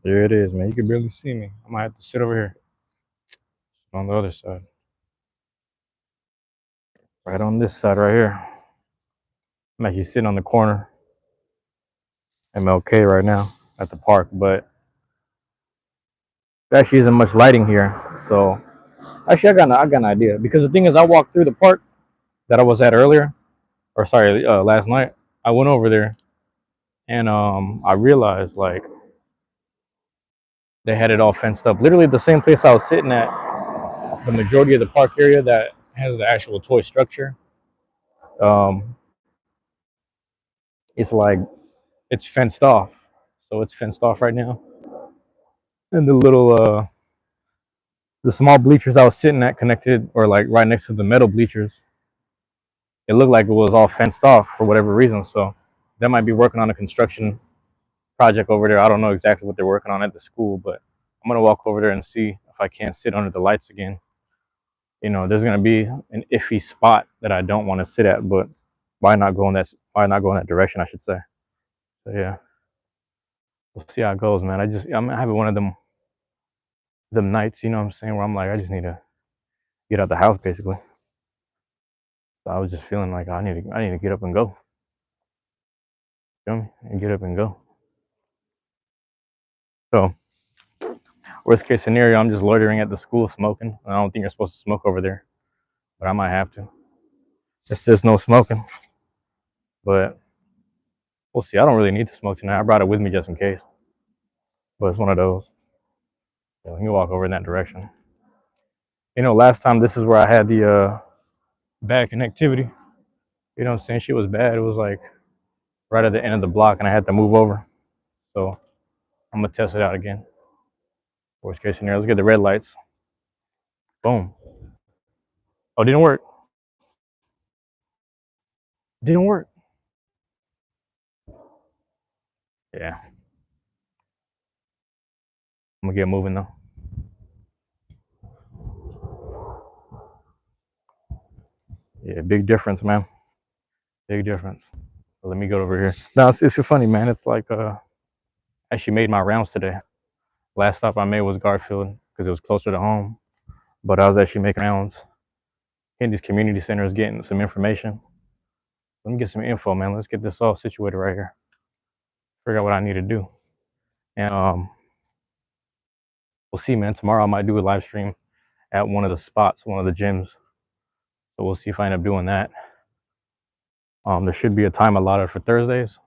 There it is, man. You can barely see me. I might have to sit over here on the other side. Right on this side right here. I'm actually sitting on the corner MLK right now at the park, but there actually isn't much lighting here. So actually I got an idea. Because the thing is I walked through the park that I was at earlier, or sorry, last night. I went over there and I realized like they had it all fenced up. Literally the same place I was sitting at, the majority of the park area that has the actual toy structure. Um, it's like it's fenced off. So it's fenced off right now. And the small bleachers I was sitting at connected or like right next to the metal bleachers, it looked like it was all fenced off for whatever reason. So they might be working on a construction project over there. I don't know exactly what they're working on at the school, but I'm gonna walk over there and see if I can't sit under the lights again. There's gonna be an iffy spot that I don't want to sit at, but why not go in that direction, I should say. So yeah, we'll see how it goes, man. I'm having one of them nights, you know what I'm saying, where I'm like, I just need to get out the house basically. So I was just feeling like I need to get up and go. Feel me? And get up and go. So worst case scenario, I'm just loitering at the school smoking. I don't think you're supposed to smoke over there, but I might have to. It says no smoking, but we'll see. I don't really need to smoke tonight. I brought it with me just in case. But it's one of those. You can walk over in that direction. Last time this is where I had the bad connectivity. You know what I'm saying? Shit was bad. It was like right at the end of the block and I had to move over. So I'm gonna test it out again. Worst case scenario, let's get the red lights. Boom. Oh, didn't work. Didn't work. Yeah. I'm gonna get moving though. Yeah, big difference, man. Big difference. So let me go over here. No, it's funny, man. It's like I actually made my rounds today. Last stop I made was Garfield because it was closer to home. But I was actually making rounds in these community centers, getting some information. Let me get some info, man. Let's get this all situated right here. Figure out what I need to do, and we'll see, man. Tomorrow I might do a live stream at one of the spots, one of the gyms. So we'll see if I end up doing that. There should be a time allotted for Thursdays.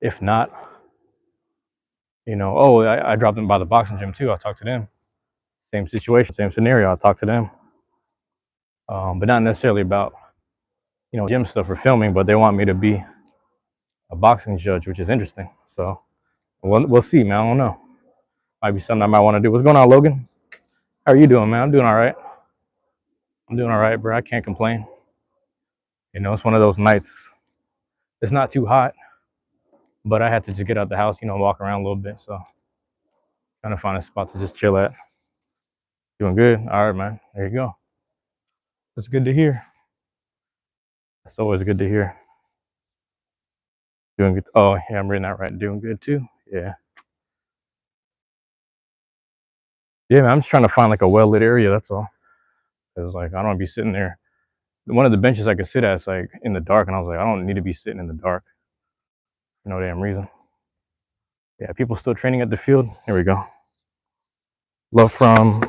If not, I dropped them by the boxing gym too. I'll talk to them. Same situation, same scenario. I'll talk to them, but not necessarily about gym stuff or filming. But they want me to be a boxing judge, which is interesting. So we'll see, man. I don't know. Might be something I might want to do. What's going on, Logan? How are you doing, man? I'm doing all right. I'm doing all right, bro. I can't complain. It's one of those nights. It's not too hot, but I had to just get out the house, walk around a little bit. So trying to find a spot to just chill at. Doing good. All right, man. There you go. That's good to hear. That's always good to hear. Doing good. Oh, yeah, I'm reading that right. Doing good too. Yeah. Yeah, man. I'm just trying to find like a well lit area. That's all. Cause like I don't want to be sitting there. One of the benches I could sit at is like in the dark, and I was like, I don't need to be sitting in the dark for no damn reason. Yeah, people still training at the field. Here we go. Love from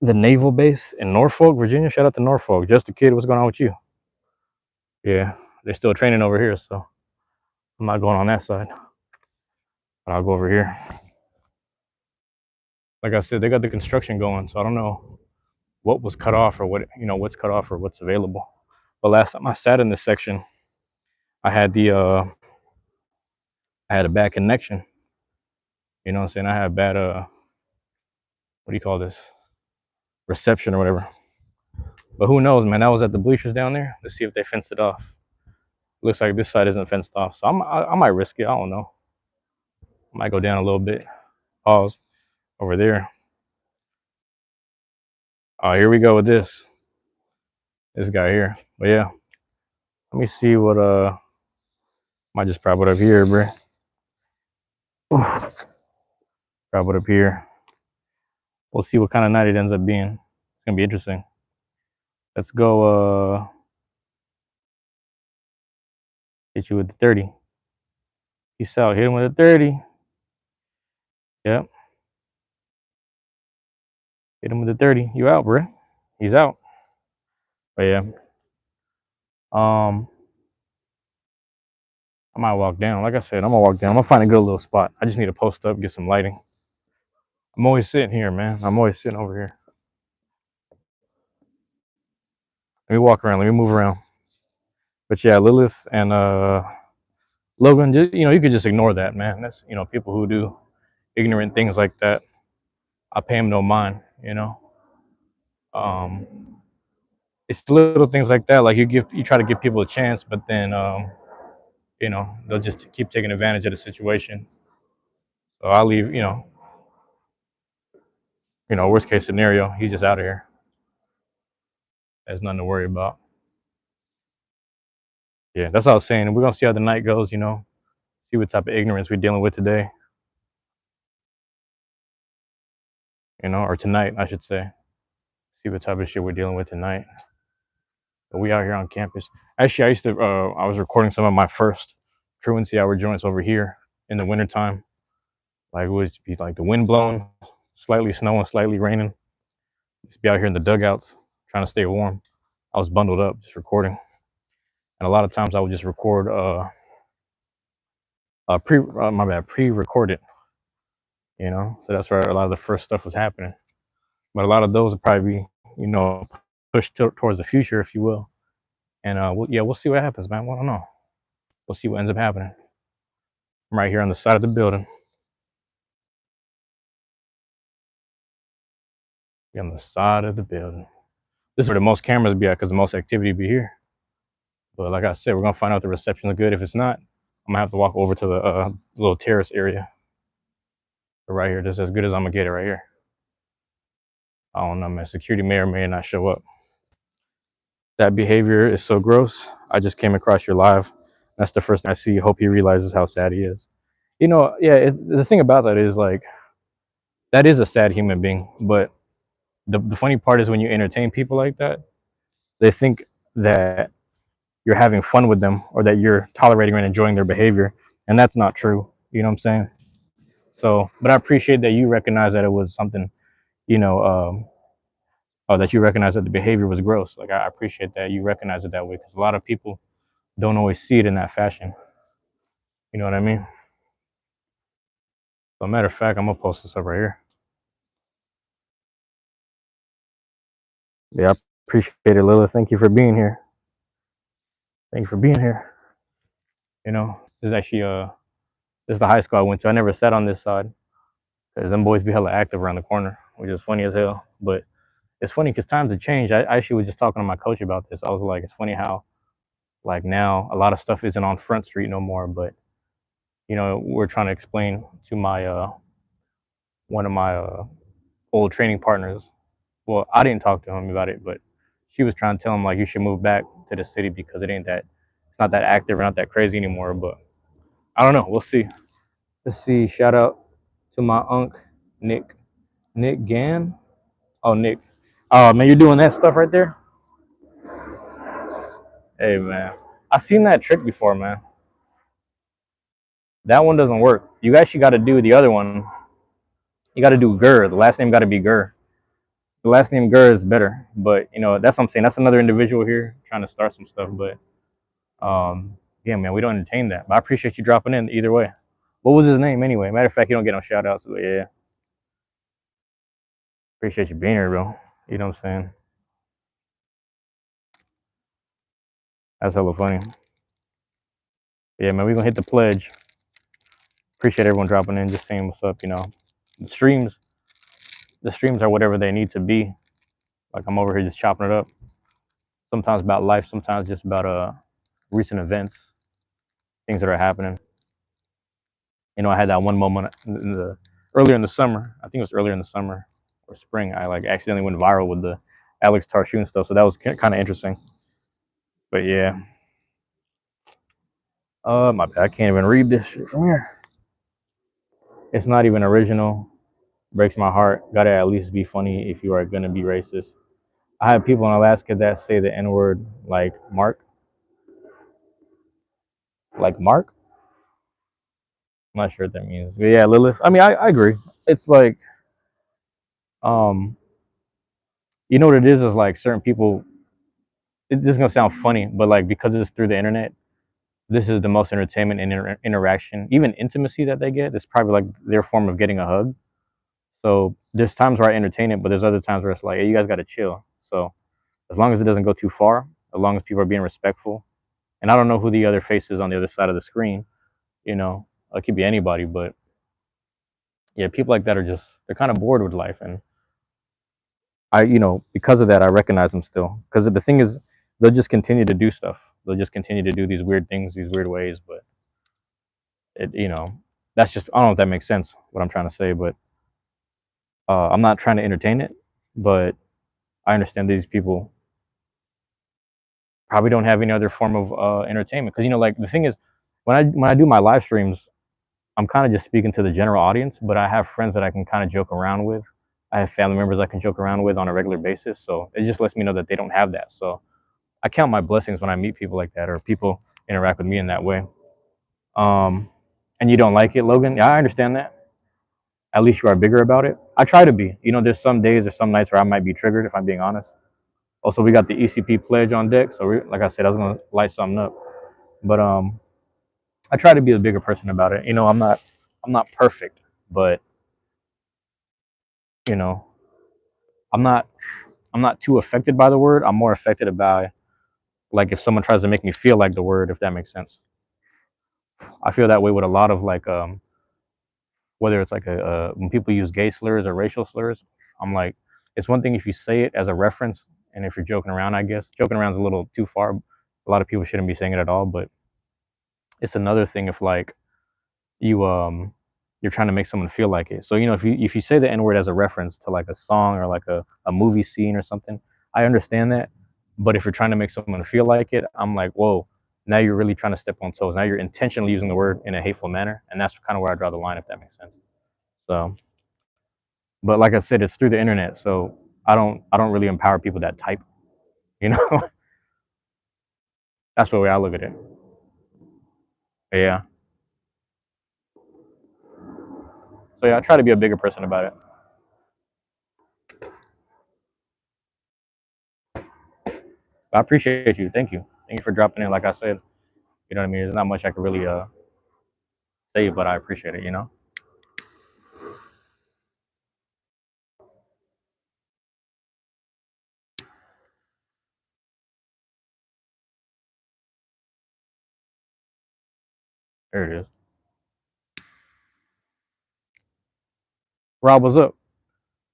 the naval base in Norfolk, Virginia. Shout out to Norfolk. Just a kid. What's going on with you? Yeah, they're still training over here, so I'm not going on that side. But I'll go over here. Like I said, they got the construction going, so I don't know what was cut off or what's cut off or what's available. But last time I sat in this section, I had I had a bad connection. You know what I'm saying? I had bad what do you call this? Reception or whatever. But who knows, man? That was at the bleachers down there. Let's see if they fenced it off. Looks like this side isn't fenced off, so I might risk it. I don't know. I might go down a little bit. Pause over there. Oh, here we go with this guy here. But yeah, let me see what might just prop it up here, bro. Grab it up here. We'll see what kind of night it ends up being. It's gonna be interesting. Let's go. Hit you with the 30. Peace out. Hit him with a 30. Yep. Hit him with the 30. You out, bro. He's out. But yeah. I might walk down. Like I said, I'm gonna walk down. I'm gonna find a good little spot. I just need to post up, get some lighting. I'm always sitting here, man. I'm always sitting over here. Let me walk around. Let me move around. But yeah, Lilith and Logan, just, you could just ignore that, man. That's people who do ignorant things like that. I pay them no mind. Um, it's little things like that. Like you try to give people a chance, but then they'll just keep taking advantage of the situation. So I leave. Worst case scenario, he's just out of here. There's nothing to worry about. Yeah, that's what I was saying. We're gonna see how the night goes. See what type of ignorance we're dealing with today. Or tonight, I should say. See what type of shit we're dealing with tonight. But we out here on campus. Actually, I was recording some of my first Truancy hour joints over here in the wintertime. Like it would be like the wind blowing, slightly snowing, slightly raining. Just be out here in the dugouts, trying to stay warm. I was bundled up, just recording. And a lot of times I would just record, pre-record it, So that's where a lot of the first stuff was happening. But a lot of those will probably be, pushed towards the future, if you will. And we'll see what happens, man. I don't know. We'll see what ends up happening. I'm right here on the side of the building. On the side of the building. This is where the most cameras be at because the most activity be here. But like I said, we're gonna find out if the reception is good. If it's not, I'm gonna have to walk over to the little terrace area. But right here, this is as good as I'm gonna get it right here. I don't know, man. Security may or may not show up. That behavior is so gross. I just came across your live. That's the first thing I see. Hope he realizes how sad he is. The thing about that is like, that is a sad human being. But the funny part is when you entertain people like that, they think that you're having fun with them or that you're tolerating and enjoying their behavior. And that's not true. You know what I'm saying? So, but I appreciate that you recognize that it was something, that you recognize that the behavior was gross. Like, I appreciate that you recognize it that way because a lot of people don't always see it in that fashion. You know what I mean? So, matter of fact, I'm going to post this up right here. Yeah, I appreciate it, Lila. Thank you for being here. Thank you for being here. This is actually, this is the high school I went to. I never sat on this side because them boys be hella active around the corner, which is funny as hell. But it's funny because times have changed. I actually was just talking to my coach about this. I was like, it's funny how, like, now a lot of stuff isn't on Front Street no more. But we're trying to explain to my one of my old training partners. Well, I didn't talk to him about it, but she was trying to tell him like you should move back to the city because it's not that active or not that crazy anymore. But I don't know. We'll see. Let's see. Shout out to my uncle Nick Gann. Oh, Nick. Oh man, you're doing that stuff right there. Hey man, I've seen that trick before, man. That one doesn't work. You actually got to do the other one. You got to do Gurr. The last name got to be Gurr. The last name Gurr is better, but that's what I'm saying. That's another individual here trying to start some stuff, but yeah, man, we don't entertain that. But I appreciate you dropping in either way. What was his name anyway? Matter of fact, you don't get no shout outs, but yeah, appreciate you being here, bro. You know what I'm saying? That's hella funny. Yeah, man, we gonna hit the pledge. Appreciate everyone dropping in, just saying what's up. The streams are whatever they need to be. Like I'm over here just chopping it up. Sometimes about life, sometimes just about recent events, things that are happening. I had that one moment earlier in the summer. I think it was earlier in the summer or spring. I like accidentally went viral with the Alex Tarshoon stuff, so that was kind of interesting. But yeah, my bad. I can't even read this shit from here. It's not even original. Breaks my heart. Gotta at least be funny if you are gonna be racist. I have people in Alaska that say the N word like Mark, like Mark. I'm not sure what that means. But yeah, Lilith. I mean, I agree. It's like, um, you know what it is like certain people. This is gonna sound funny, but like because it's through the internet, this is the most entertainment and interaction, even intimacy that they get. It's probably like their form of getting a hug. So there's times where I entertain it, but there's other times where it's like, hey, you guys got to chill. So as long as it doesn't go too far, as long as people are being respectful, and I don't know who the other face is on the other side of the screen, you know, it could be anybody, but yeah, people like that are just they're kind of bored with life, and because of that, I recognize them still. Because the thing is, they'll just continue to do stuff. They'll just continue to do these weird things, these weird ways, but that's just I don't know if that makes sense what I'm trying to say, but I'm not trying to entertain it, but I understand these people probably don't have any other form of entertainment because like the thing is when I do my live streams, I'm kind of just speaking to the general audience, but I have friends that I can kind of joke around with. I have family members I can joke around with on a regular basis, so it just lets me know that they don't have that. So I count my blessings when I meet people like that or people interact with me in that way. Um, and you don't like it, Logan? Yeah, I understand that. At least you are bigger about it. I try to be. There's some days or some nights where I might be triggered if I'm being honest. Also, we got the ECP pledge on deck, so like I said, I was gonna light something up. But I try to be a bigger person about it. I'm not perfect, but you know, I'm not I'm not too affected by the word. I'm more affected by like if someone tries to make me feel like the word, if that makes sense. I feel that way with a lot of like whether it's like when people use gay slurs or racial slurs. I'm like, it's one thing if you say it as a reference, and if you're joking around, I guess joking around is a little too far. A lot of people shouldn't be saying it at all, but it's another thing if like you you're trying to make someone feel like it. So if you say the N word as a reference to like a song or like a movie scene or something, I understand that. But if you're trying to make someone feel like it, I'm like, whoa, now you're really trying to step on toes. Now you're intentionally using the word in a hateful manner, and that's kind of where I draw the line, if that makes sense. So, but like I said, it's through the internet, so I don't really empower people that type. You know, that's the way I look at it. Yeah. So yeah, I try to be a bigger person about it. I appreciate you. Thank you. Thank you for dropping in. Like I said, you know what I mean. There's not much I could really say, but I appreciate it. There it is. Rob, what's up?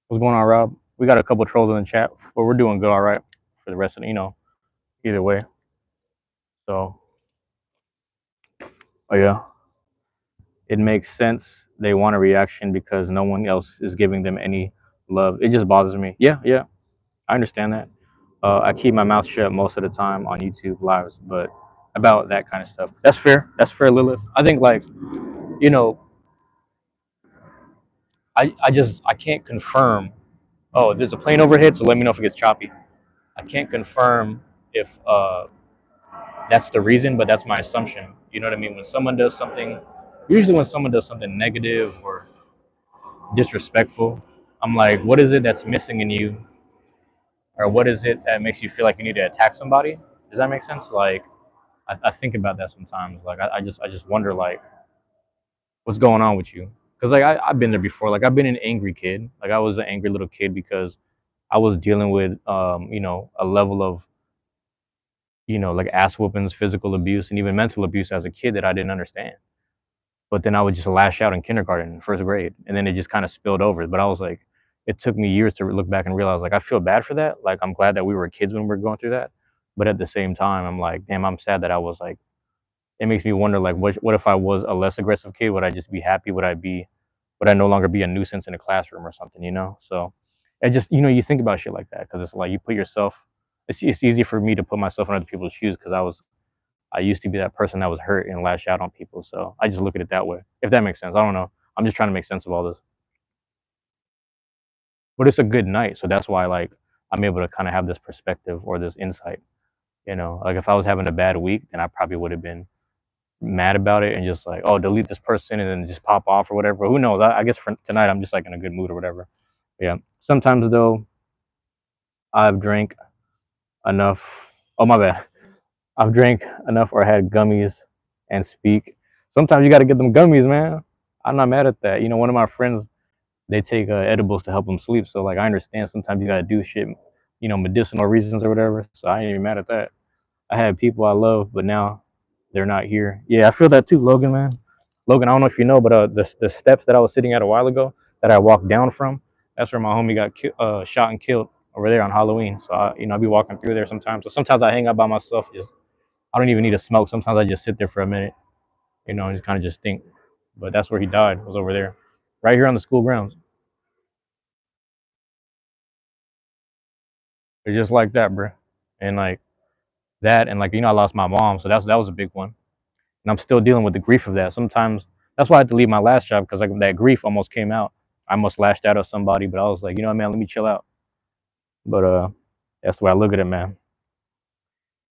What's going on, Rob? We got a couple trolls in the chat, but we're doing good, all right, for the rest of either way. So, oh yeah, it makes sense. They want a reaction because no one else is giving them any love. It just bothers me. Yeah, yeah, I understand that. I keep my mouth shut most of the time on YouTube lives, but about that kind of stuff. That's fair. That's fair, Lilith. I think like you know, I can't confirm. Oh, there's a plane overhead, so let me know if it gets choppy. I can't confirm if that's the reason, but that's my assumption. You know what I mean? Usually when someone does something negative or disrespectful, I'm like, what is it that's missing in you, or what is it that makes you feel like you need to attack somebody? Does that make sense? Like, I think about that sometimes. Like, I just wonder like, what's going on with you? Because like I've been there before. Like I've been an angry kid. Like I was an angry little kid because I was dealing with a level of like ass whoopings, physical abuse, and even mental abuse as a kid that I didn't understand. But then I would just lash out in kindergarten, first grade, and then it just kind of spilled over. But I was like, it took me years to look back and realize like I feel bad for that. Like I'm glad that we were kids when we were going through that, but at the same time, I'm like, damn, I'm sad that I was like. It makes me wonder like, what if I was a less aggressive kid? Would I just be happy? Would I no longer be a nuisance in a classroom or something? So it just you think about shit like that because it's like you put yourself. It's easy for me to put myself in other people's shoes because I used to be that person that was hurt and lash out on people. So I just look at it that way. If that makes sense. I don't know. I'm just trying to make sense of all this. But it's a good night, so that's why like I'm able to kind of have this perspective or this insight. You know, like if I was having a bad week, then I probably would have been mad about it and just like, oh, delete this person and then just pop off or whatever. Who knows? I guess for tonight, I'm just like in a good mood or whatever. Yeah. Sometimes though, I've drank enough. Oh my bad. I've drank enough or had gummies and speak. Sometimes you got to get them gummies, man. I'm not mad at that. You know, one of my friends, they take edibles to help them sleep. So like, I understand sometimes you got to do shit, you know, medicinal reasons or whatever. So I ain't even mad at that. I had people I love, but now they're not here. Yeah, I feel that too, Logan, man. Logan, I don't know if you know, but the steps that I was sitting at a while ago that I walked down from, that's where my homie got shot and killed over there on Halloween. So you know, I be walking through there sometimes. So sometimes I hang out by myself. Just I don't even need to smoke. Sometimes I just sit there for a minute, you know, and just kind of just think. But that's where he died. Was over there, right here on the school grounds. It's just like that, bro. And like that, and like you know, I lost my mom, so that was a big one. And I'm still dealing with the grief of that. Sometimes that's why I had to leave my last job because like that grief almost came out. I almost lashed out at somebody, but I was like, you know what, man, let me chill out. But that's the way I look at it, man.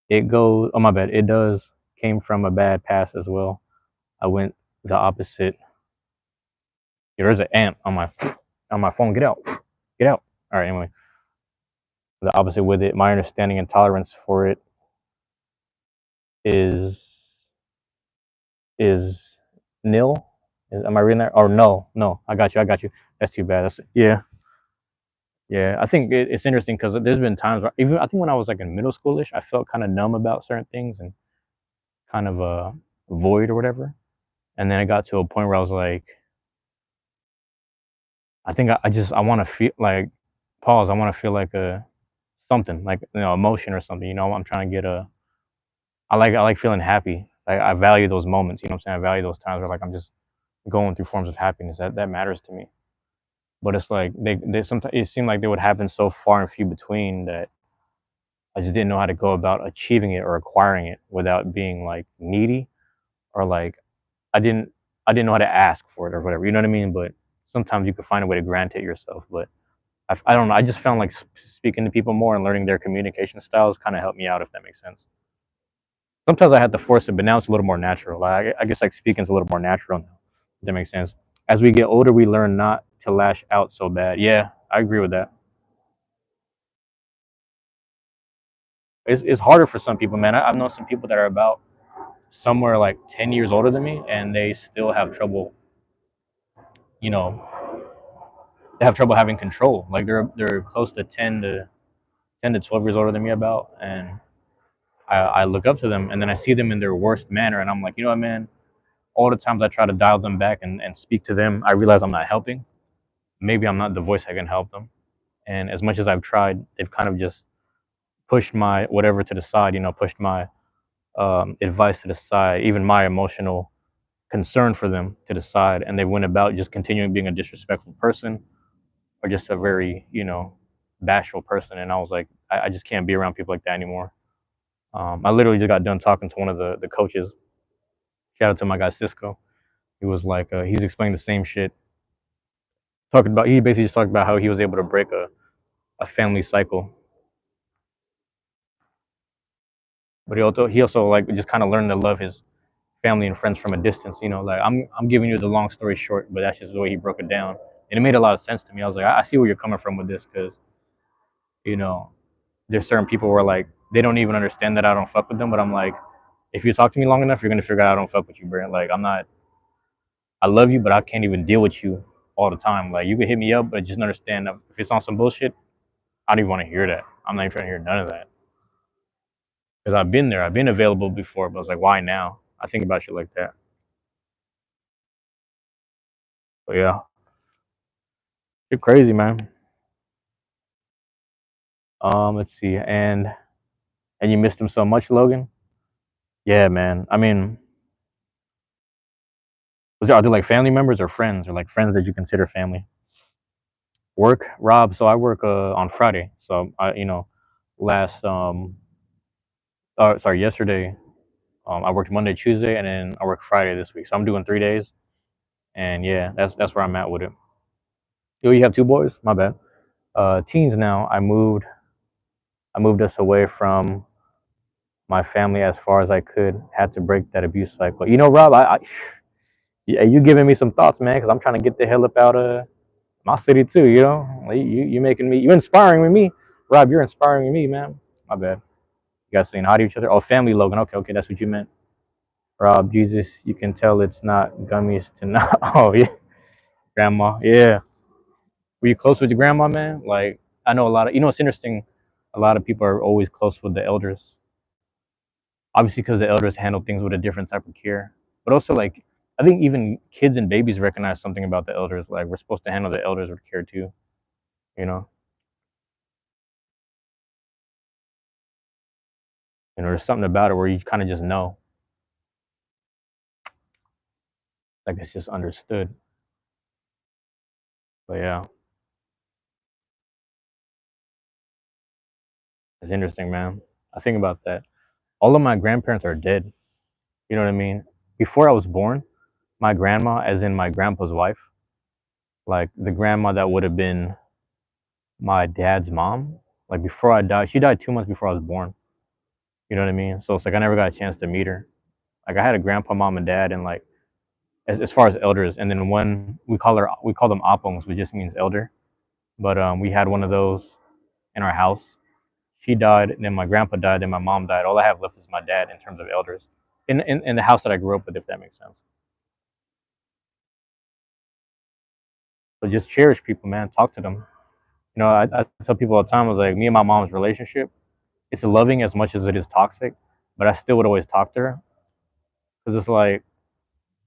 It goes. Oh my bad. It does came from a bad past as well. I went the opposite. Yeah, there's an ant on my phone. Get out. Get out. All right. Anyway, the opposite with it. My understanding and tolerance for it is is nil. Am I reading that? Or no? No. I got you. I got you. That's too bad. That's yeah. Yeah, I think it's interesting because there's been times where even I think when I was like in middle schoolish, I felt kind of numb about certain things and kind of void or whatever. And then I got to a point where I was like, I think I just I want to feel like pause. I want to feel like a something like you know emotion or something. You know, I'm trying to get a. I like feeling happy. Like I value those moments. You know what I'm saying? I value those times where like I'm just going through forms of happiness. That matters to me. But it's like they sometimes it seemed like they would happen so far and few between that I just didn't know how to go about achieving it or acquiring it without being like needy or like I didn't I didn't know how to ask for it or whatever. You know what I mean? But sometimes you could find a way to grant it yourself. But I don't know. I just found like speaking to people more and learning their communication styles kind of helped me out if that makes sense. Sometimes I had to force it, but now it's a little more natural. Like I guess like speaking's a little more natural now. If that makes sense. As we get older, we learn not to lash out so bad. Yeah, I agree with that. It's harder for some people, man. I've known some people that are about somewhere like 10 years older than me and they still have trouble, you know, they have trouble having control. Like they're close to 10 to 12 years older than me about and I look up to them and then I see them in their worst manner and I'm like, you know what, man, all the times I try to dial them back and speak to them, I realize I'm not helping. Maybe I'm not the voice that can help them. And as much as I've tried, they've kind of just pushed my whatever to the side, you know, pushed my advice to the side, even my emotional concern for them to the side, and they went about just continuing being a disrespectful person or just a very, you know, bashful person. And I was like, I just can't be around people like that anymore. I literally just got done talking to one of the coaches. Shout out to my guy Cisco. He was like, he's explaining the same shit. Talking about, he basically just talked about how he was able to break a family cycle, but he also like just kind of learned to love his family and friends from a distance. You know, like I'm giving you the long story short, but that's just the way he broke it down, and it made a lot of sense to me. I was like, I see where you're coming from with this, because you know, there's certain people where like they don't even understand that I don't fuck with them, but I'm like, if you talk to me long enough, you're gonna figure out I don't fuck with you, bro. Like I'm not, I love you, but I can't even deal with you all the time. Like you can hit me up, but just understand that if it's on some bullshit, I don't even want to hear that. I'm not even trying to hear none of that because I've been there, I've been available before, but I was like, why now? I think about shit like that. But yeah, you're crazy, man. Let's see, and you missed him so much, Logan. Yeah, man. I mean, are they like family members or friends, or like friends that you consider family? Work, Rob. So I work on Friday. So I, you know, last sorry, yesterday, I worked Monday, Tuesday, and then I work Friday this week. So I'm doing 3 days. And yeah, that's where I'm at with it. Oh, you have two boys? My bad. Teens now. I moved us away from my family as far as I could. Had to break that abuse cycle. You know, Rob, yeah, you giving me some thoughts, man, because I'm trying to get the hell up out of my city too. You know, like, you making me, you inspiring with me, Rob. You're inspiring me, man. My bad. You guys saying hi to each other? Oh, family, Logan. Okay, okay, that's what you meant. Rob, Jesus, you can tell it's not gummies to not. Oh yeah, grandma. Yeah, were you close with your grandma, man? Like I know a lot of. You know, it's interesting. A lot of people are always close with the elders. Obviously, because the elders handle things with a different type of care. But also, like I think even kids and babies recognize something about the elders. Like we're supposed to handle the elders with care too. You know, there's something about it where you kind of just know, like it's just understood. But yeah, it's interesting, man. I think about that. All of my grandparents are dead. You know what I mean? Before I was born, my grandma, as in my grandpa's wife, like the grandma that would have been my dad's mom, like before I died, she died 2 months before I was born. You know what I mean? So it's like I never got a chance to meet her. Like I had a grandpa, mom, and dad, and like as far as elders, and then one we call them apons, which just means elder. But we had one of those in our house. She died, and then my grandpa died, then my mom died. All I have left is my dad in terms of elders in the house that I grew up with, if that makes sense. So just cherish people, man. Talk to them. I tell people all the time, I was like, me and my mom's relationship, it's loving as much as it is toxic, but I still would always talk to her because it's like,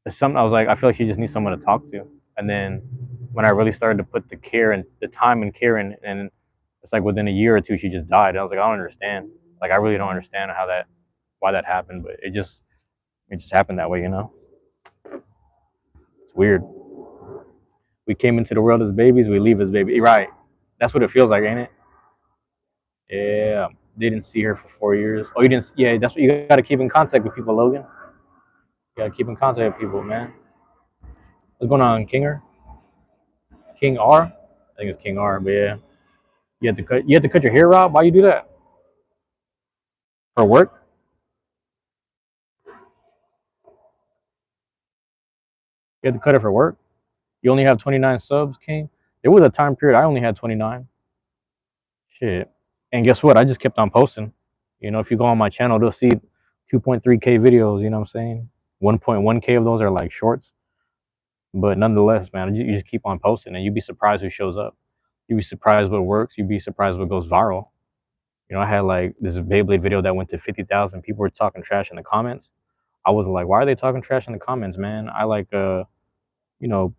it's something I was like, I feel like she just needs someone to talk to. And then when I really started to put the care and the time and care in, and it's like within a year or two, she just died. I was like, I don't understand. Like, I really don't understand why that happened, but it just happened that way, you know? It's weird. We came into the world as babies, we leave as babies. Right. That's what it feels like, ain't it? Yeah, didn't see her for 4 years. Oh, you didn't? Yeah, that's what you got to keep in contact with people, Logan. You got to keep in contact with people, man. What's going on, Kinger? King R? I think it's King R, but yeah, you had to cut your hair, Rob. Why you do that? For work? You had to cut it for work. You only have 29 subs, King. There was a time period I only had 29. Shit. And guess what? I just kept on posting. If you go on my channel, they'll see 2.3K videos. You know what I'm saying? 1.1K of those are like shorts. But nonetheless, man, you just keep on posting, and you'd be surprised who shows up. You'd be surprised what works. You'd be surprised what goes viral. I had like this Beyblade video that went to 50,000. People were talking trash in the comments. I was like, why are they talking trash in the comments, man? I like, you know,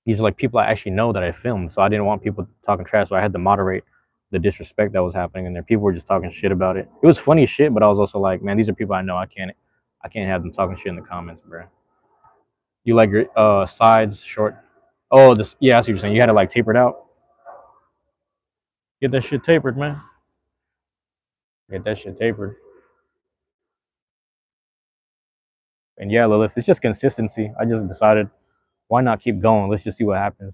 these are like people I actually know that I filmed, so I didn't want people talking trash. So I had to moderate the disrespect that was happening in there. People were just talking shit about it. It was funny shit, but I was also like, man, these are people I know. I can't have them talking shit in the comments, bro. You like your sides short? Oh, this, yeah, I see what you're saying. You had it like tapered out. Get that shit tapered, man. Get that shit tapered. And yeah, Lilith, it's just consistency. I just decided, why not keep going? Let's just see what happens.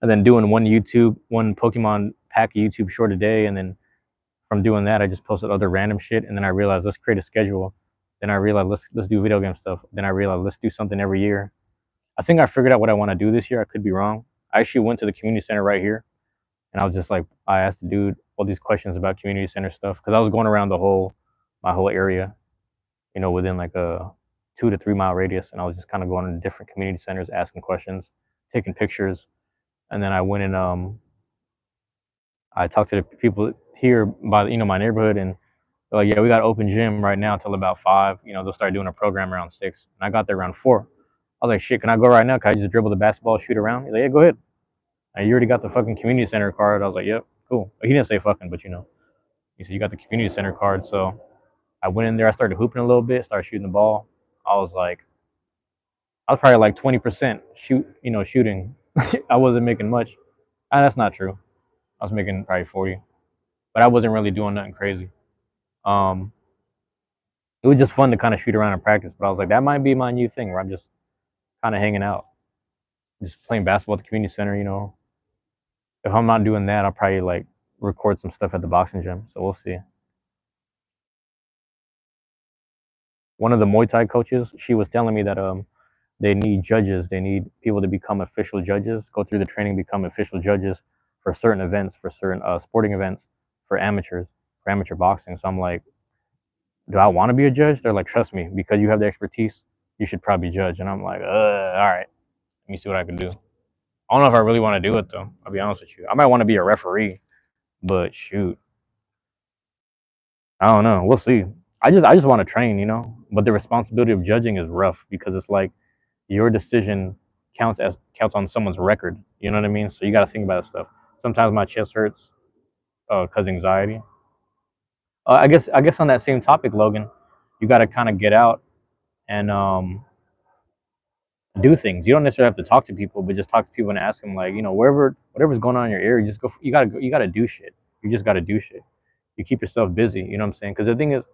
And then doing one Pokemon pack YouTube short a day, and then from doing that, I just posted other random shit. And then I realized, let's create a schedule. Then I realized, let's do video game stuff. Then I realized, let's do something every year. I think I figured out what I want to do this year. I could be wrong. I actually went to the community center right here, and I was just like, I asked the dude all these questions about community center stuff because I was going around my whole area, within like a 2 to 3 mile radius, and I was just kind of going to different community centers, asking questions, taking pictures, and then I went and I talked to the people here by my neighborhood, and they're like, yeah, we got open gym right now till about 5. They'll start doing a program around 6, and I got there around 4. I was like, shit, can I go right now? Can I just dribble the basketball, shoot around? He's like, yeah, go ahead. And you already got the fucking community center card. I was like, yep, cool. He didn't say fucking, but he said you got the community center card. So I went in there. I started hooping a little bit. Started shooting the ball. I was probably like 20% shooting. I wasn't making much. That's not true. I was making probably 40, but I wasn't really doing nothing crazy. It was just fun to kind of shoot around and practice. But I was like, that might be my new thing, where I'm just kind of hanging out, just playing basketball at the community center. If I'm not doing that, I'll probably like record some stuff at the boxing gym. So we'll see. One of the Muay Thai coaches, she was telling me that they need judges. They need people to become official judges, go through the training, become official judges for certain events, for certain sporting events, for amateurs, for amateur boxing. So I'm like, do I want to be a judge? They're like, trust me, because you have the expertise, you should probably judge. And I'm like, all right, let me see what I can do. I don't know if I really want to do it though. I'll be honest with you. I might want to be a referee, but shoot, I don't know. We'll see. I just want to train. But the responsibility of judging is rough because it's like your decision counts on someone's record. You know what I mean? So you got to think about that stuff. Sometimes my chest hurts because anxiety. I guess on that same topic, Logan, you got to kind of get out and do things. You don't necessarily have to talk to people, but just talk to people and ask them like, whatever's going on in your area, you just go. You gotta do shit. You just gotta do shit. You keep yourself busy. You know what I'm saying? Because the thing is,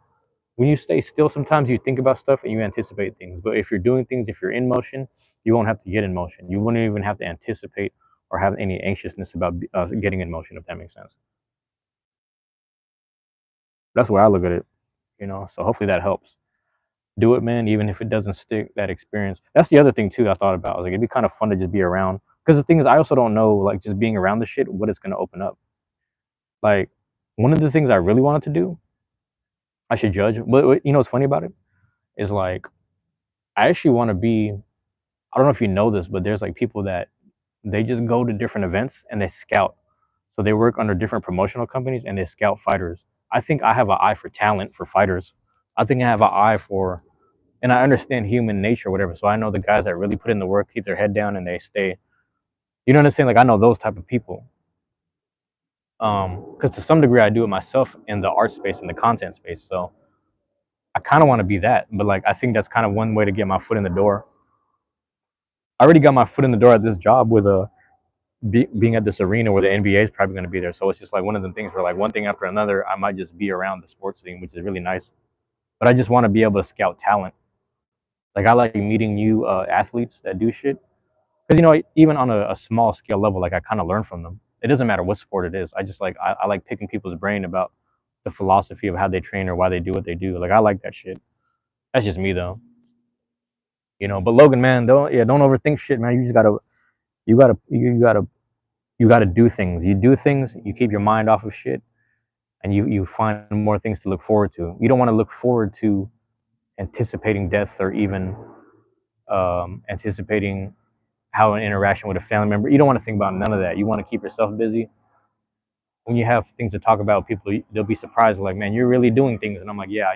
when you stay still, sometimes you think about stuff and you anticipate things. But if you're doing things, if you're in motion, you won't have to get in motion. You wouldn't even have to anticipate or have any anxiousness about getting in motion, if that makes sense. That's where I look at it. So hopefully that helps. Do it, man, even if it doesn't stick, that experience. That's the other thing, too, I thought about. I was like, it'd be kind of fun to just be around. Because the thing is, I also don't know, like, just being around the shit, what it's going to open up. Like, one of the things I really wanted to do, I should judge. But you know what's funny about it? Is like, I actually want to be, I don't know if you know this, but there's like people that they just go to different events and they scout. So they work under different promotional companies and they scout fighters. I think I have an eye for talent for fighters. I think I have an eye for, and I understand human nature, whatever. So I know the guys that really put in the work, keep their head down, and they stay. You know what I'm saying? Like I know those type of people. Because to some degree, I do it myself in the art space and the content space. So I kind of want to be that, but like I think that's kind of one way to get my foot in the door. I already got my foot in the door at this job with being at this arena where the NBA is probably going to be there. So it's just like one of the things where like one thing after another, I might just be around the sports scene, which is really nice. But I just want to be able to scout talent. Like I like meeting new athletes that do shit. Because even on a small scale level, like I kind of learn from them. It doesn't matter what sport it is. I just like I like picking people's brain about the philosophy of how they train or why they do what they do. Like I like that shit. That's just me though. But Logan, man, don't overthink shit, man. You gotta do things. You do things. You keep your mind off of shit, and you find more things to look forward to. You don't want to look forward to anticipating death or even anticipating how an interaction with a family member. You don't want to think about none of that. You want to keep yourself busy. When you have things to talk about, people they'll be surprised, like, man, you're really doing things. And I'm like, yeah,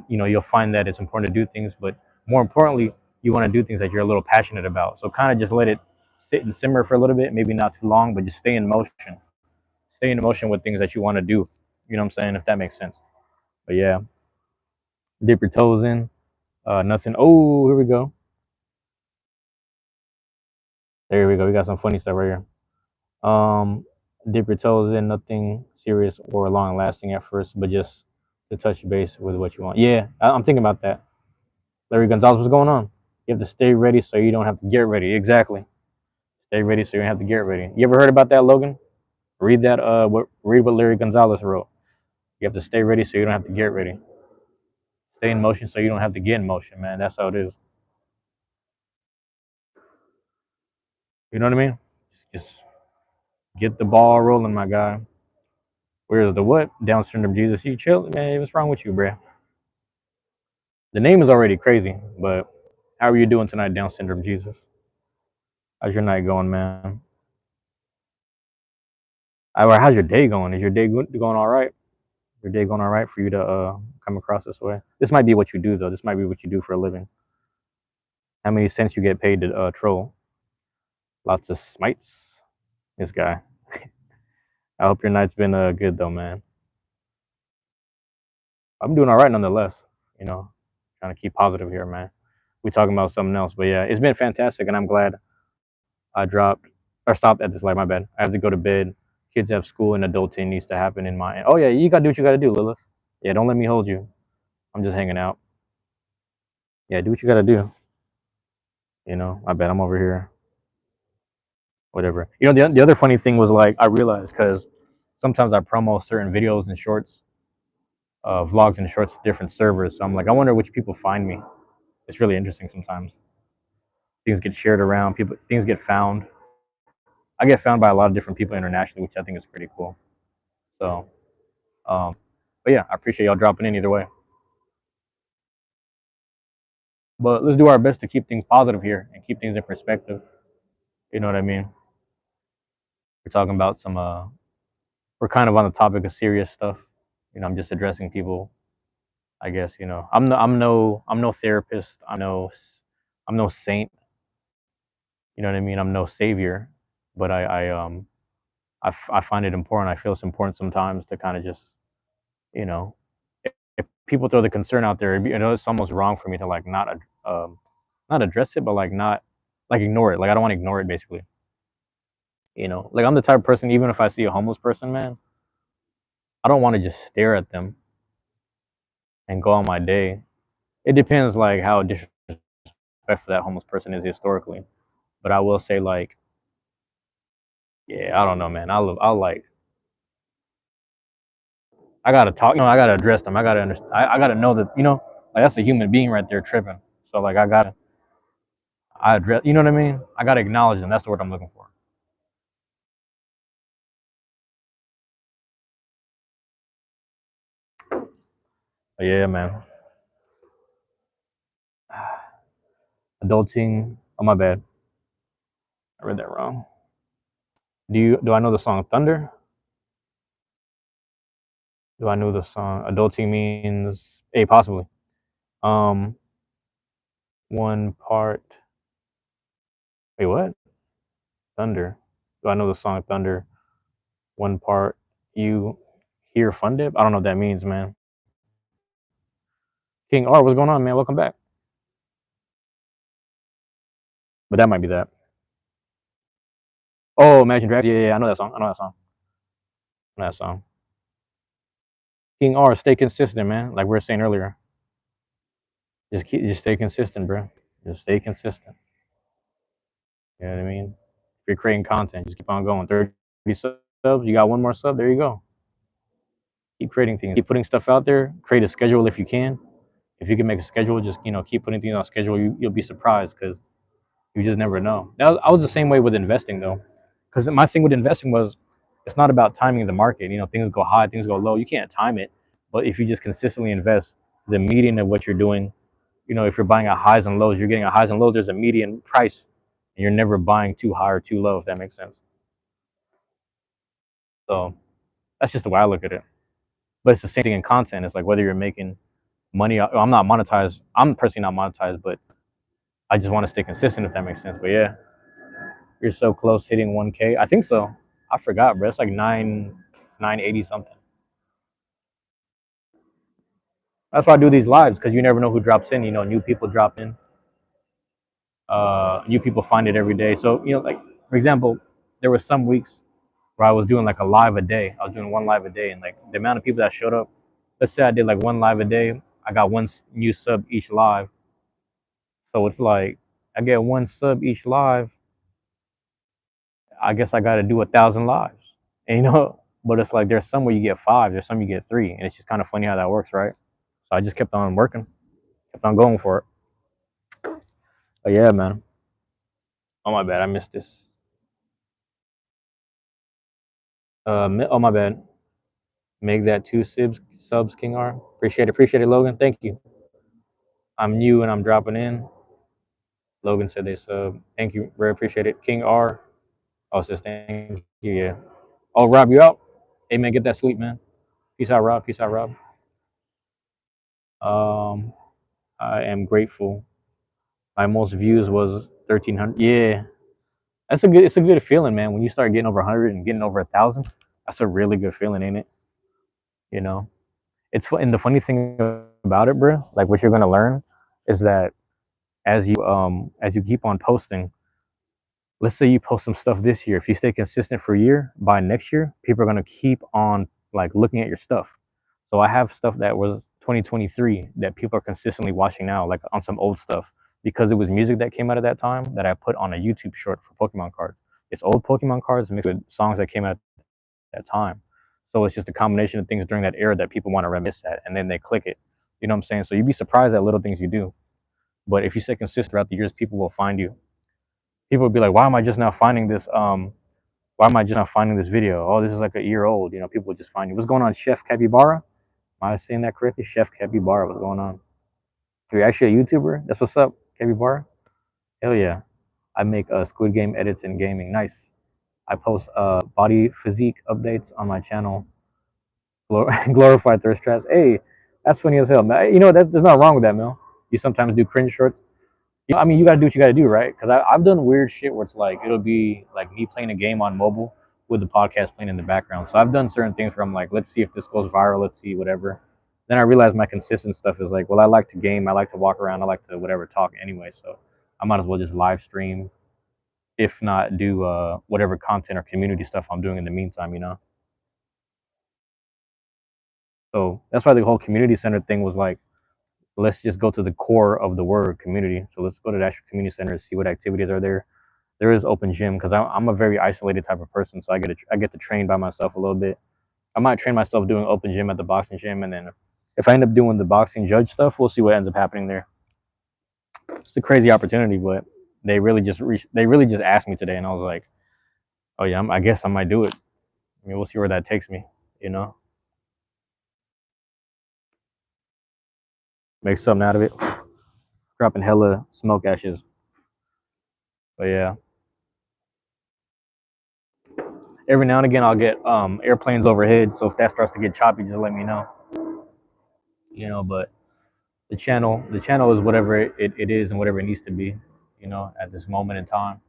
you'll find that it's important to do things, but more importantly, you want to do things that you're a little passionate about. So kind of just let it sit and simmer for a little bit, maybe not too long, but just stay in motion. Stay in motion with things that you want to do. You know what I'm saying? If that makes sense. But yeah, dip your toes in. Nothing. Oh, here we go. There we go. We got some funny stuff right here. Dip your toes in. Nothing serious or long lasting at first, but just to touch base with what you want. Yeah, I'm thinking about that. Larry Gonzalez, what's going on? You have to stay ready so you don't have to get ready. Exactly. Stay ready so you don't have to get ready. You ever heard about that, Logan? Read that. Read what Larry Gonzalez wrote. You have to stay ready so you don't have to get ready. Stay in motion so you don't have to get in motion, man. That's how it is. You know what I mean? Just get the ball rolling, my guy. Where's the what? Down syndrome Jesus. You chill, man. What's wrong with you, bruh? The name is already crazy, but how are you doing tonight, Down syndrome Jesus? How's your night going, man? How's your day going? Is your day going all right? Your day going all right for you to come across this way? This might be what you do, though. This might be what you do for a living. How many cents you get paid to troll? Lots of smites. This guy. I hope your night's been good, though, man. I'm doing all right nonetheless. You know, trying to keep positive here, man. We talking about something else, but yeah, it's been fantastic, and I'm glad I dropped or stopped at this light. My bad. I have to go to bed. Kids have school, and adulting needs to happen in my. Oh yeah, you gotta do what you gotta do, Lilith. Yeah, don't let me hold you. I'm just hanging out. Yeah, do what you gotta do. You know, I bet I'm over here. Whatever. You know, the other funny thing was like I realized because sometimes I promo certain videos and shorts, vlogs and shorts to different servers. So I'm like, I wonder which people find me. It's really interesting sometimes. Things get shared around. People, things get found. I get found by a lot of different people internationally, which I think is pretty cool. So, um, but yeah, I appreciate y'all dropping in either way. But let's do our best to keep things positive here and keep things in perspective. You know what I mean? We're talking about some. We're kind of on the topic of serious stuff. You know, I'm just addressing people. I guess you know. I'm no therapist. I'm no saint. You know what I mean? I'm no savior. But I find it important. I feel it's important sometimes to kind of just you know if people throw the concern out there, you know, it's almost wrong for me to like not address it, but like not like ignore it. Like I don't want to ignore it basically. You know, like I'm the type of person, even if I see a homeless person, man, I don't want to just stare at them and go on my day. It depends like how disrespectful that homeless person is historically. But I will say like, yeah, I don't know, man. I'll like I gotta talk, you know, I gotta address them. I gotta understand. I gotta know that, you know, like that's a human being right there tripping. So like I address, you know what I mean? I gotta acknowledge them. That's the word I'm looking for. But yeah, man. Adulting. Oh my bad. I read that wrong. Do I know the song Thunder? Do I know the song Adulting means possibly. Um one part wait what? Thunder. Do I know the song Thunder? One part you hear Fun Dip? I don't know what that means, man. King R, what's going on, man? Welcome back. But that might be that. Oh, Imagine Dragons. Yeah, yeah, I know that song. I know that song. I know that song. King R, stay consistent, man. Like we were saying earlier. Just stay consistent, bro. Just stay consistent. You know what I mean? If you're creating content, just keep on going. 30 subs, you got one more sub, there you go. Keep creating things. Keep putting stuff out there. Create a schedule if you can. If you can make a schedule, just you know, keep putting things on schedule. You'll be surprised because you just never know. I was the same way with investing though, because my thing with investing was it's not about timing the market. You know, things go high, things go low. You can't time it, but if you just consistently invest, the median of what you're doing, you know, if you're buying at highs and lows, you're getting at highs and lows. There's a median price, and you're never buying too high or too low. If that makes sense. So that's just the way I look at it. But it's the same thing in content. It's like whether you're making money. I'm not monetized. I'm personally not monetized, but I just want to stay consistent. If that makes sense. But yeah, you're so close hitting 1K. I think so. I forgot, bro. It's like 980 something. That's why I do these lives because you never know who drops in. You know, new people drop in. New people find it every day. So you know, like for example, there were some weeks where I was doing like a live a day. I was doing one live a day, and like the amount of people that showed up. Let's say I did like one live a day. I got one new sub each live. So it's like I get one sub each live. I guess I got to do 1,000 lives. And you know, but it's like there's some where you get five, there's some you get three, and it's just kind of funny how that works, right? So I just kept on working, kept on going for it. But yeah, man. Oh my bad, I missed this. Oh my bad. Make that two subs, King R. Appreciate it, Logan. Thank you. I'm new and I'm dropping in. Logan said they sub. Thank you, very appreciate it. King R. Oh, says thank you. Yeah. Oh, Rob, you out? Hey man, get that sleep, man. Peace out, Rob. Peace out, Rob. Um, I am grateful. My most views was 1,300. Yeah, that's a good. It's a good feeling, man. When you start getting over 100 and getting over 1,000, that's a really good feeling, ain't it? You know, it's fun. And the funny thing about it, bro, like what you're gonna learn is that as you keep on posting, let's say you post some stuff this year. If you stay consistent for a year, by next year, people are gonna keep on like looking at your stuff. So I have stuff that was 2023 that people are consistently watching now, like on some old stuff. because it was music that came out at that time that I put on a YouTube short for Pokemon cards. It's old Pokemon cards mixed with songs that came out at that time. So it's just a combination of things during that era that people want to reminisce at, and then they click it. You know what I'm saying? So you'd be surprised at little things you do. But if you stay consistent throughout the years, people will find you. People will be like, "Why am I just now finding this? Why am I just now finding this video? Oh, this is like a year old." You know, people will just find you. What's going on, Chef Capybara? Am I saying that correctly? Chef Capybara, what's going on? You're actually a YouTuber? That's what's up, Capybara. Hell yeah. I make Squid Game edits in gaming. Nice. I post body physique updates on my channel. Glorified thirst traps. Hey, that's funny as hell, man. You know, there's nothing wrong with that, Mel. You sometimes do cringe shorts. You know, I mean, you gotta do what you gotta do, right? Because I've done weird shit where it's like it'll be like me playing a game on mobile with the podcast playing in the background. So I've done certain things where I'm like, let's see if this goes viral. Let's see whatever. Then I realize my consistent stuff is like, well, I like to game, I like to walk around, I like to whatever talk anyway. So I might as well just live stream, if not do whatever content or community stuff I'm doing in the meantime, you know. So that's why the whole community center thing was like, let's just go to the core of the word community. So let's go to the actual community center and see what activities are there. There is open gym because I'm a very isolated type of person, so I get to train by myself a little bit. I might train myself doing open gym at the boxing gym, and then if I end up doing the boxing judge stuff, we'll see what ends up happening there. It's a crazy opportunity, but they really just asked me today, and I was like, oh yeah, I guess I might do it. I mean, we'll see where that takes me. You know, make something out of it. Dropping hella smoke ashes, but yeah. Every now and again, I'll get airplanes overhead, so if that starts to get choppy, just let me know. You know, but the channel is whatever it is and whatever it needs to be, you know, at this moment in time.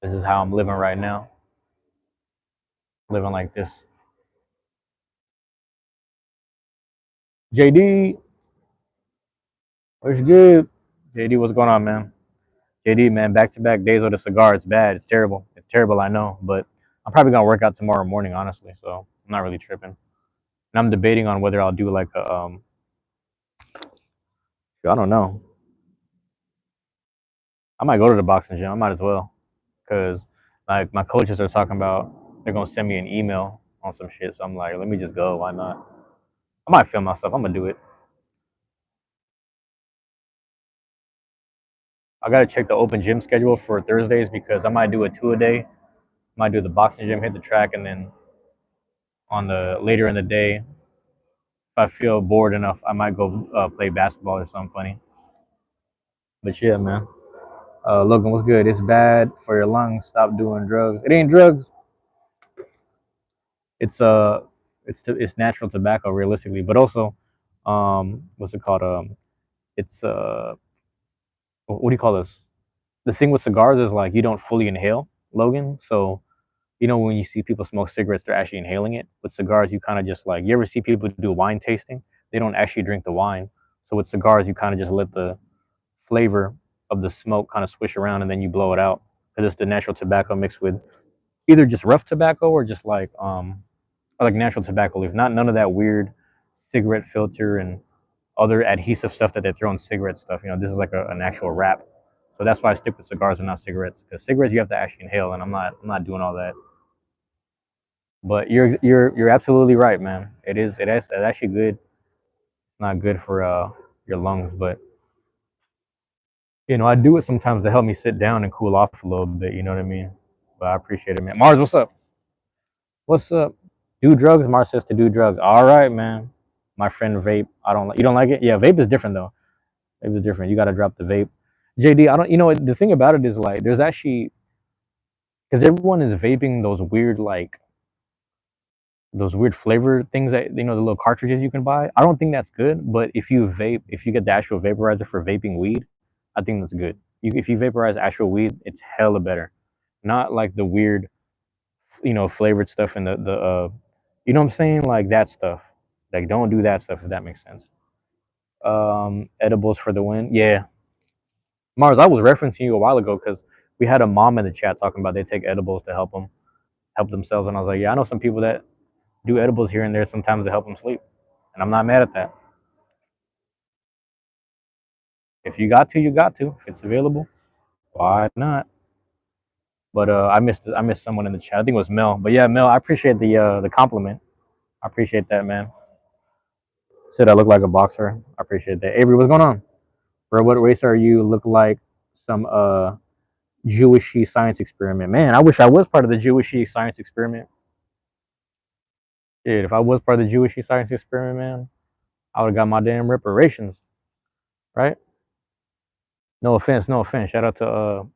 This is how I'm living right now, living like this. JD, what's good? JD, what's going on, man? JD, man, back to back days with a cigar. It's bad. It's terrible. It's terrible, I know, but I'm probably gonna work out tomorrow morning, honestly, so I'm not really tripping. And I'm debating on whether I'll do like a I don't know. I might go to the boxing gym. I might as well, because like my coaches are talking about they're gonna send me an email on some shit. So I'm like, let me just go. Why not? I might film myself. I'm gonna do it. I gotta check the open gym schedule for Thursdays because I might do a two a day. Might do the boxing gym, hit the track, and then on the later in the day, if I feel bored enough, I might go play basketball or something funny. But yeah, man. Logan, what's good? It's bad for your lungs. Stop doing drugs. It ain't drugs. It's it's natural tobacco realistically, but also, what's it called? It's what do you call this? The thing with cigars is like you don't fully inhale, Logan. So you know when you see people smoke cigarettes, they're actually inhaling it. With cigars, you kind of just like you ever see people do wine tasting? They don't actually drink the wine. So with cigars, you kind of just let the flavor of the smoke kind of swish around and then you blow it out because it's the natural tobacco mixed with either just rough tobacco or just like natural tobacco leaf. Not none of that weird cigarette filter and other adhesive stuff that they throw in cigarette stuff. You know, this is like an actual wrap. So that's why I stick with cigars and not cigarettes. Because cigarettes you have to actually inhale, and I'm not doing all that. But you're absolutely right, man. It's actually good. It's not good for your lungs, but you know I do it sometimes to help me sit down and cool off a little bit. You know what I mean? But I appreciate it, man. Mars, what's up? What's up? Do drugs? Mars says to do drugs. All right, man. My friend vape. I don't like. You don't like it? Yeah, vape is different though. Vape is different. You got to drop the vape. JD, I don't. You know the thing about it is like there's actually because everyone is vaping those weird flavor things that you know the little cartridges you can buy. I don't think that's good. But if you vape, if you get the actual vaporizer for vaping weed, I think that's good. If you vaporize actual weed, it's hella better. Not like the weird, you know, flavored stuff and the you know what I'm saying, like that stuff. Like don't do that stuff if that makes sense. Edibles for the win. Yeah, Mars. I was referencing you a while ago because we had a mom in the chat talking about they take edibles to help themselves, and I was like, yeah, I know some people that do edibles here and there sometimes to help them sleep, and I'm not mad at that. If you got to, you got to. If it's available, why not? But I missed someone in the chat. I think it was Mel. But yeah, Mel, I appreciate the compliment. I appreciate that, man. Said I look like a boxer. I appreciate that. Avery, what's going on, bro? What race are you? Look like some Jewishy science experiment. Man, I wish I was part of the Jewishy science experiment. Dude, if I was part of the Jewishy science experiment, man, I would have got my damn reparations, right? No offense, no offense. Shout out to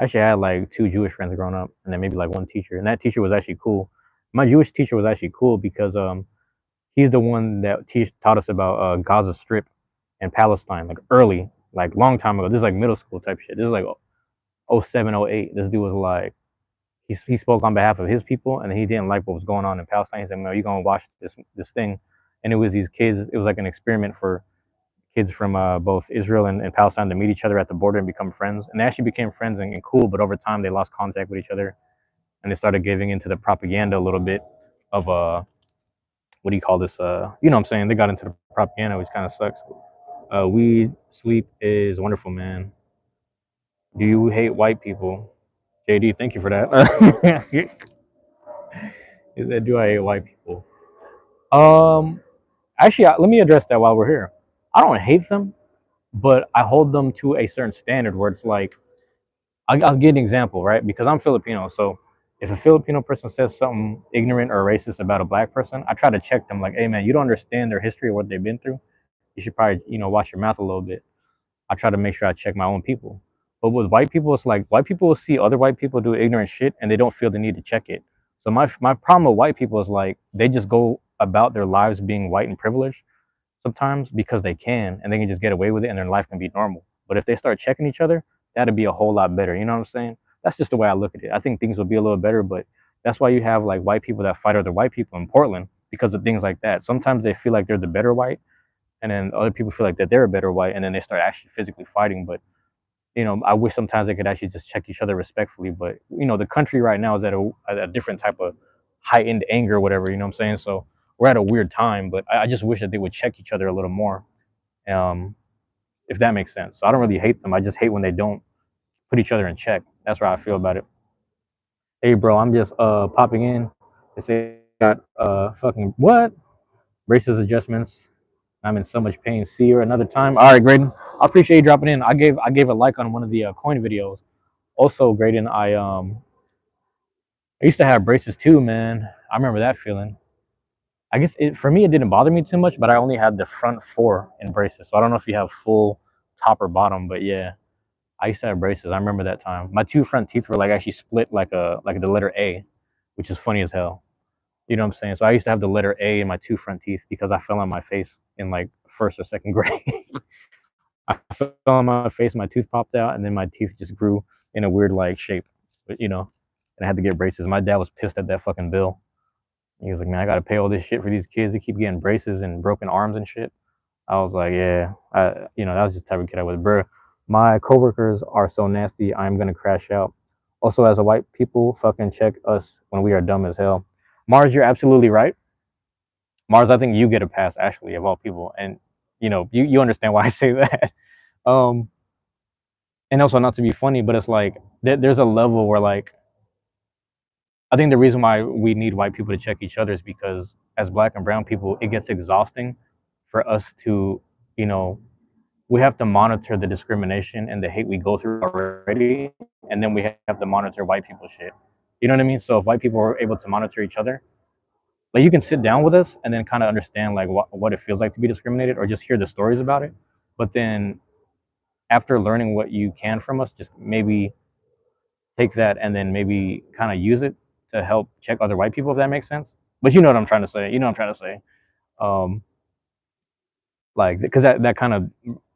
actually I had like two Jewish friends growing up, and then maybe like one teacher, and that teacher was actually cool. My Jewish teacher was actually cool because he's the one that taught us about Gaza Strip and Palestine, like early, like long time ago. This is like middle school type shit. This is like oh 07, oh 08. This dude was like, he spoke on behalf of his people, and he didn't like what was going on in Palestine. He said, "No, you're gonna watch this thing," and it was these kids. It was like an experiment for kids from both Israel and Palestine to meet each other at the border and become friends. And they actually became friends and cool, but over time they lost contact with each other, and they started giving into the propaganda a little bit of what do you call this? You know what I'm saying? They got into the propaganda, which kind of sucks. Weed sleep is wonderful, man. Do you hate white people? JD, thank you for that. He said, "Do I hate white people?" Um, Actually, let me address that while we're here. I don't hate them, but I hold them to a certain standard where it's like, I'll give an example, right? Because I'm Filipino, so if a Filipino person says something ignorant or racist about a black person, I try to check them, like, "Hey, man, you don't understand their history or what they've been through. You should probably, watch your mouth a little bit." I try to make sure I check my own people. But with white people, it's like white people will see other white people do ignorant shit and they don't feel the need to check it. So my problem with white people is like they just go about their lives being white and privileged sometimes because they can and they can just get away with it and their life can be normal. But if they start checking each other, that'd be a whole lot better. You know what I'm saying? That's just the way I look at it. I think things will be a little better, but that's why you have like white people that fight other white people in Portland because of things like that. Sometimes they feel like they're the better white, and then other people feel like that they're a better white, and then they start actually physically fighting. But I wish sometimes they could actually just check each other respectfully. But the country right now is at a different type of heightened anger, whatever. You know what I'm saying? So we're at a weird time, but I just wish that they would check each other a little more, um, if that makes sense. So I don't really hate them. I just hate when they don't put each other in check. That's how I feel about it. Hey, bro, I'm just popping in. They say got fucking what? Racist adjustments. I'm in so much pain. See you another time. All right, Graydon. I appreciate you dropping in. I gave a like on one of the coin videos. Also, Graydon, I used to have braces too, man. I remember that feeling. I guess for me it didn't bother me too much, but I only had the front four in braces. So I don't know if you have full top or bottom, but yeah, I used to have braces. I remember that time. My two front teeth were like actually split like the letter A, which is funny as hell. You know what I'm saying? So I used to have the letter A in my two front teeth because I fell on my face in like first or second grade. I fell on my face, my tooth popped out, and then my teeth just grew in a weird like shape. But and I had to get braces. My dad was pissed at that fucking bill. He was like, "Man, I gotta pay all this shit for these kids to keep getting braces and broken arms and shit." I was like, "Yeah, that was just the type of kid I was, bro. My coworkers are so nasty. I'm gonna crash out." Also, as a white people, fucking check us when we are dumb as hell. Mars, you're absolutely right. Mars, I think you get a pass actually of all people, and you understand why I say that. Um, and also not to be funny, but it's like there's a level where like I think the reason why we need white people to check each other is because as black and brown people, it gets exhausting for us to, you know, we have to monitor the discrimination and the hate we go through already, and then we have to monitor white people shit. You know what I mean? So if white people are able to monitor each other, like you can sit down with us and then kind of understand like what it feels like to be discriminated or just hear the stories about it. But then after learning what you can from us, just maybe take that and then maybe kind of use it to help check other white people, if that makes sense. But you know what I'm trying to say. You know what I'm trying to say. Um, like, because that kind of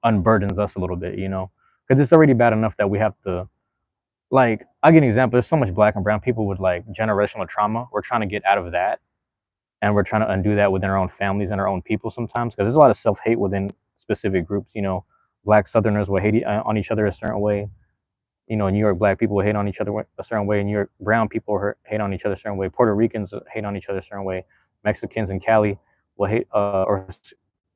unburdens us a little bit, because it's already bad enough that we have to, like, I'll give an example. There's so much black and brown people with like generational trauma. We're trying to get out of that, and we're trying to undo that within our own families and our own people sometimes, because there's a lot of self-hate within specific groups. Black Southerners will hate on each other a certain way. New York black people will hate on each other a certain way. New York brown people hate on each other a certain way. Puerto Ricans hate on each other a certain way. Mexicans in Cali will hate, or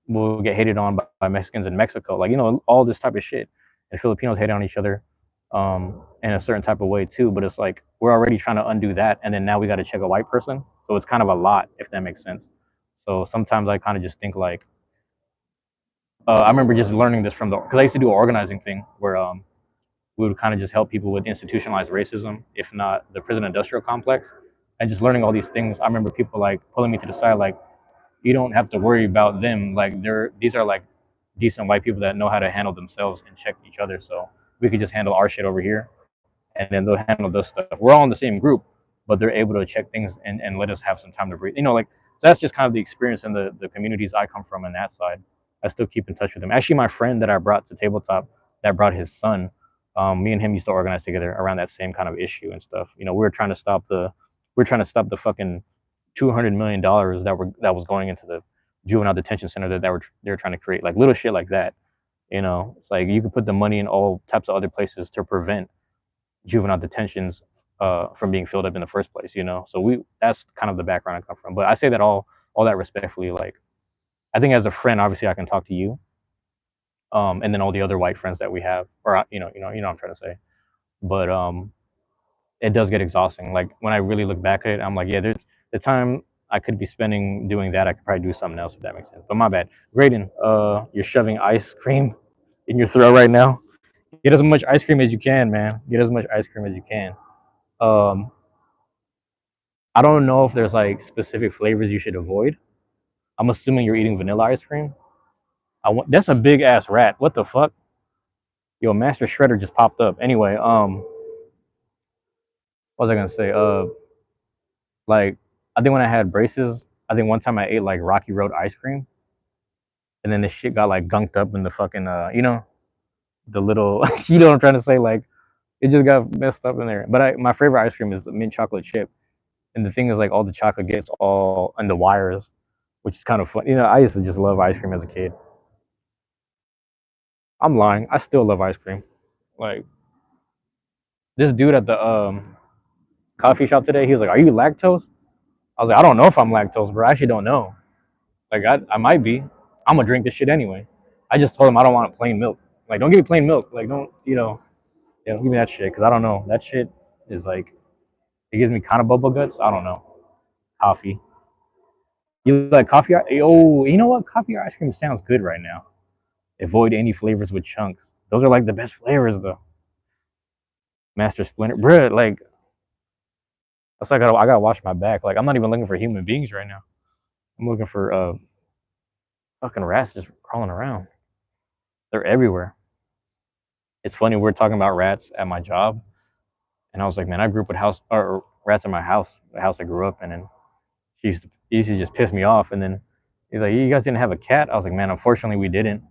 will get hated on by Mexicans in Mexico. Like, all this type of shit. And Filipinos hate on each other in a certain type of way too. But it's like we're already trying to undo that, and then now we got to check a white person. So it's kind of a lot, if that makes sense. So sometimes I kind of just think like, I remember just learning this from because I used to do an organizing thing where we would kind of just help people with institutionalized racism, if not the prison industrial complex, and just learning all these things. I remember people like pulling me to the side, like, you don't have to worry about them. Like, these are like decent white people that know how to handle themselves and check each other. So we could just handle our shit over here, and then they'll handle this stuff. We're all in the same group, but they're able to check things and let us have some time to breathe. Like, so that's just kind of the experience in the communities I come from on that side. I still keep in touch with them. Actually, my friend that I brought to tabletop, that brought his son, me and him used to organize together around that same kind of issue and stuff. We were trying to stop the fucking $200 million that was going into the juvenile detention center that they were trying to create, like little shit like that. It's like you could put the money in all types of other places to prevent juvenile detentions from being filled up in the first place. So that's kind of the background I come from. But I say that all that respectfully. Like, I think as a friend, obviously I can talk to you, and then all the other white friends that we have, or what I'm trying to say. But it does get exhausting. Like, when I really look back at it, I'm like, yeah, there's the time I could be spending doing that. I could probably do something else, if that makes sense. But my bad. Graydon, you're shoving ice cream in your throat right now. Get as much ice cream as you can, man. Get as much ice cream as you can. Um, I don't know if there's like specific flavors you should avoid. I'm assuming you're eating vanilla ice cream. That's a big ass rat. What the fuck? Yo, Master Shredder just popped up. Anyway, what was I gonna say? Like, I think when I had braces, I think one time I ate like Rocky Road ice cream, and then this shit got like gunked up in the fucking the little you know what I'm trying to say? Like, it just got messed up in there. But my favorite ice cream is the mint chocolate chip, and the thing is, like, all the chocolate gets all in the wires, which is kind of fun. I used to just love ice cream as a kid. I'm lying. I still love ice cream. Like, this dude at the coffee shop today, he was like, "Are you lactose?" I was like, "I don't know if I'm lactose, bro. I actually don't know. Like, I might be. I'm gonna drink this shit anyway." I just told him I don't want plain milk. Like, don't give me plain milk. Like, don't give me that shit, because I don't know. That shit is like, it gives me kind of bubble guts. I don't know. Coffee. You like coffee? Oh, you know what? Coffee or ice cream sounds good right now. Avoid any flavors with chunks. Those are like the best flavors though. Master Splinter, bruh. Like, that's like I gotta wash my back. Like, I'm not even looking for human beings right now. I'm looking for fucking rats just crawling around. They're everywhere. It's funny, we're talking about rats at my job, and I was like, man, I grew up with rats in my house, the house I grew up in, and she used to just piss me off. And then he's like, you guys didn't have a cat? I was like, man, unfortunately we didn't,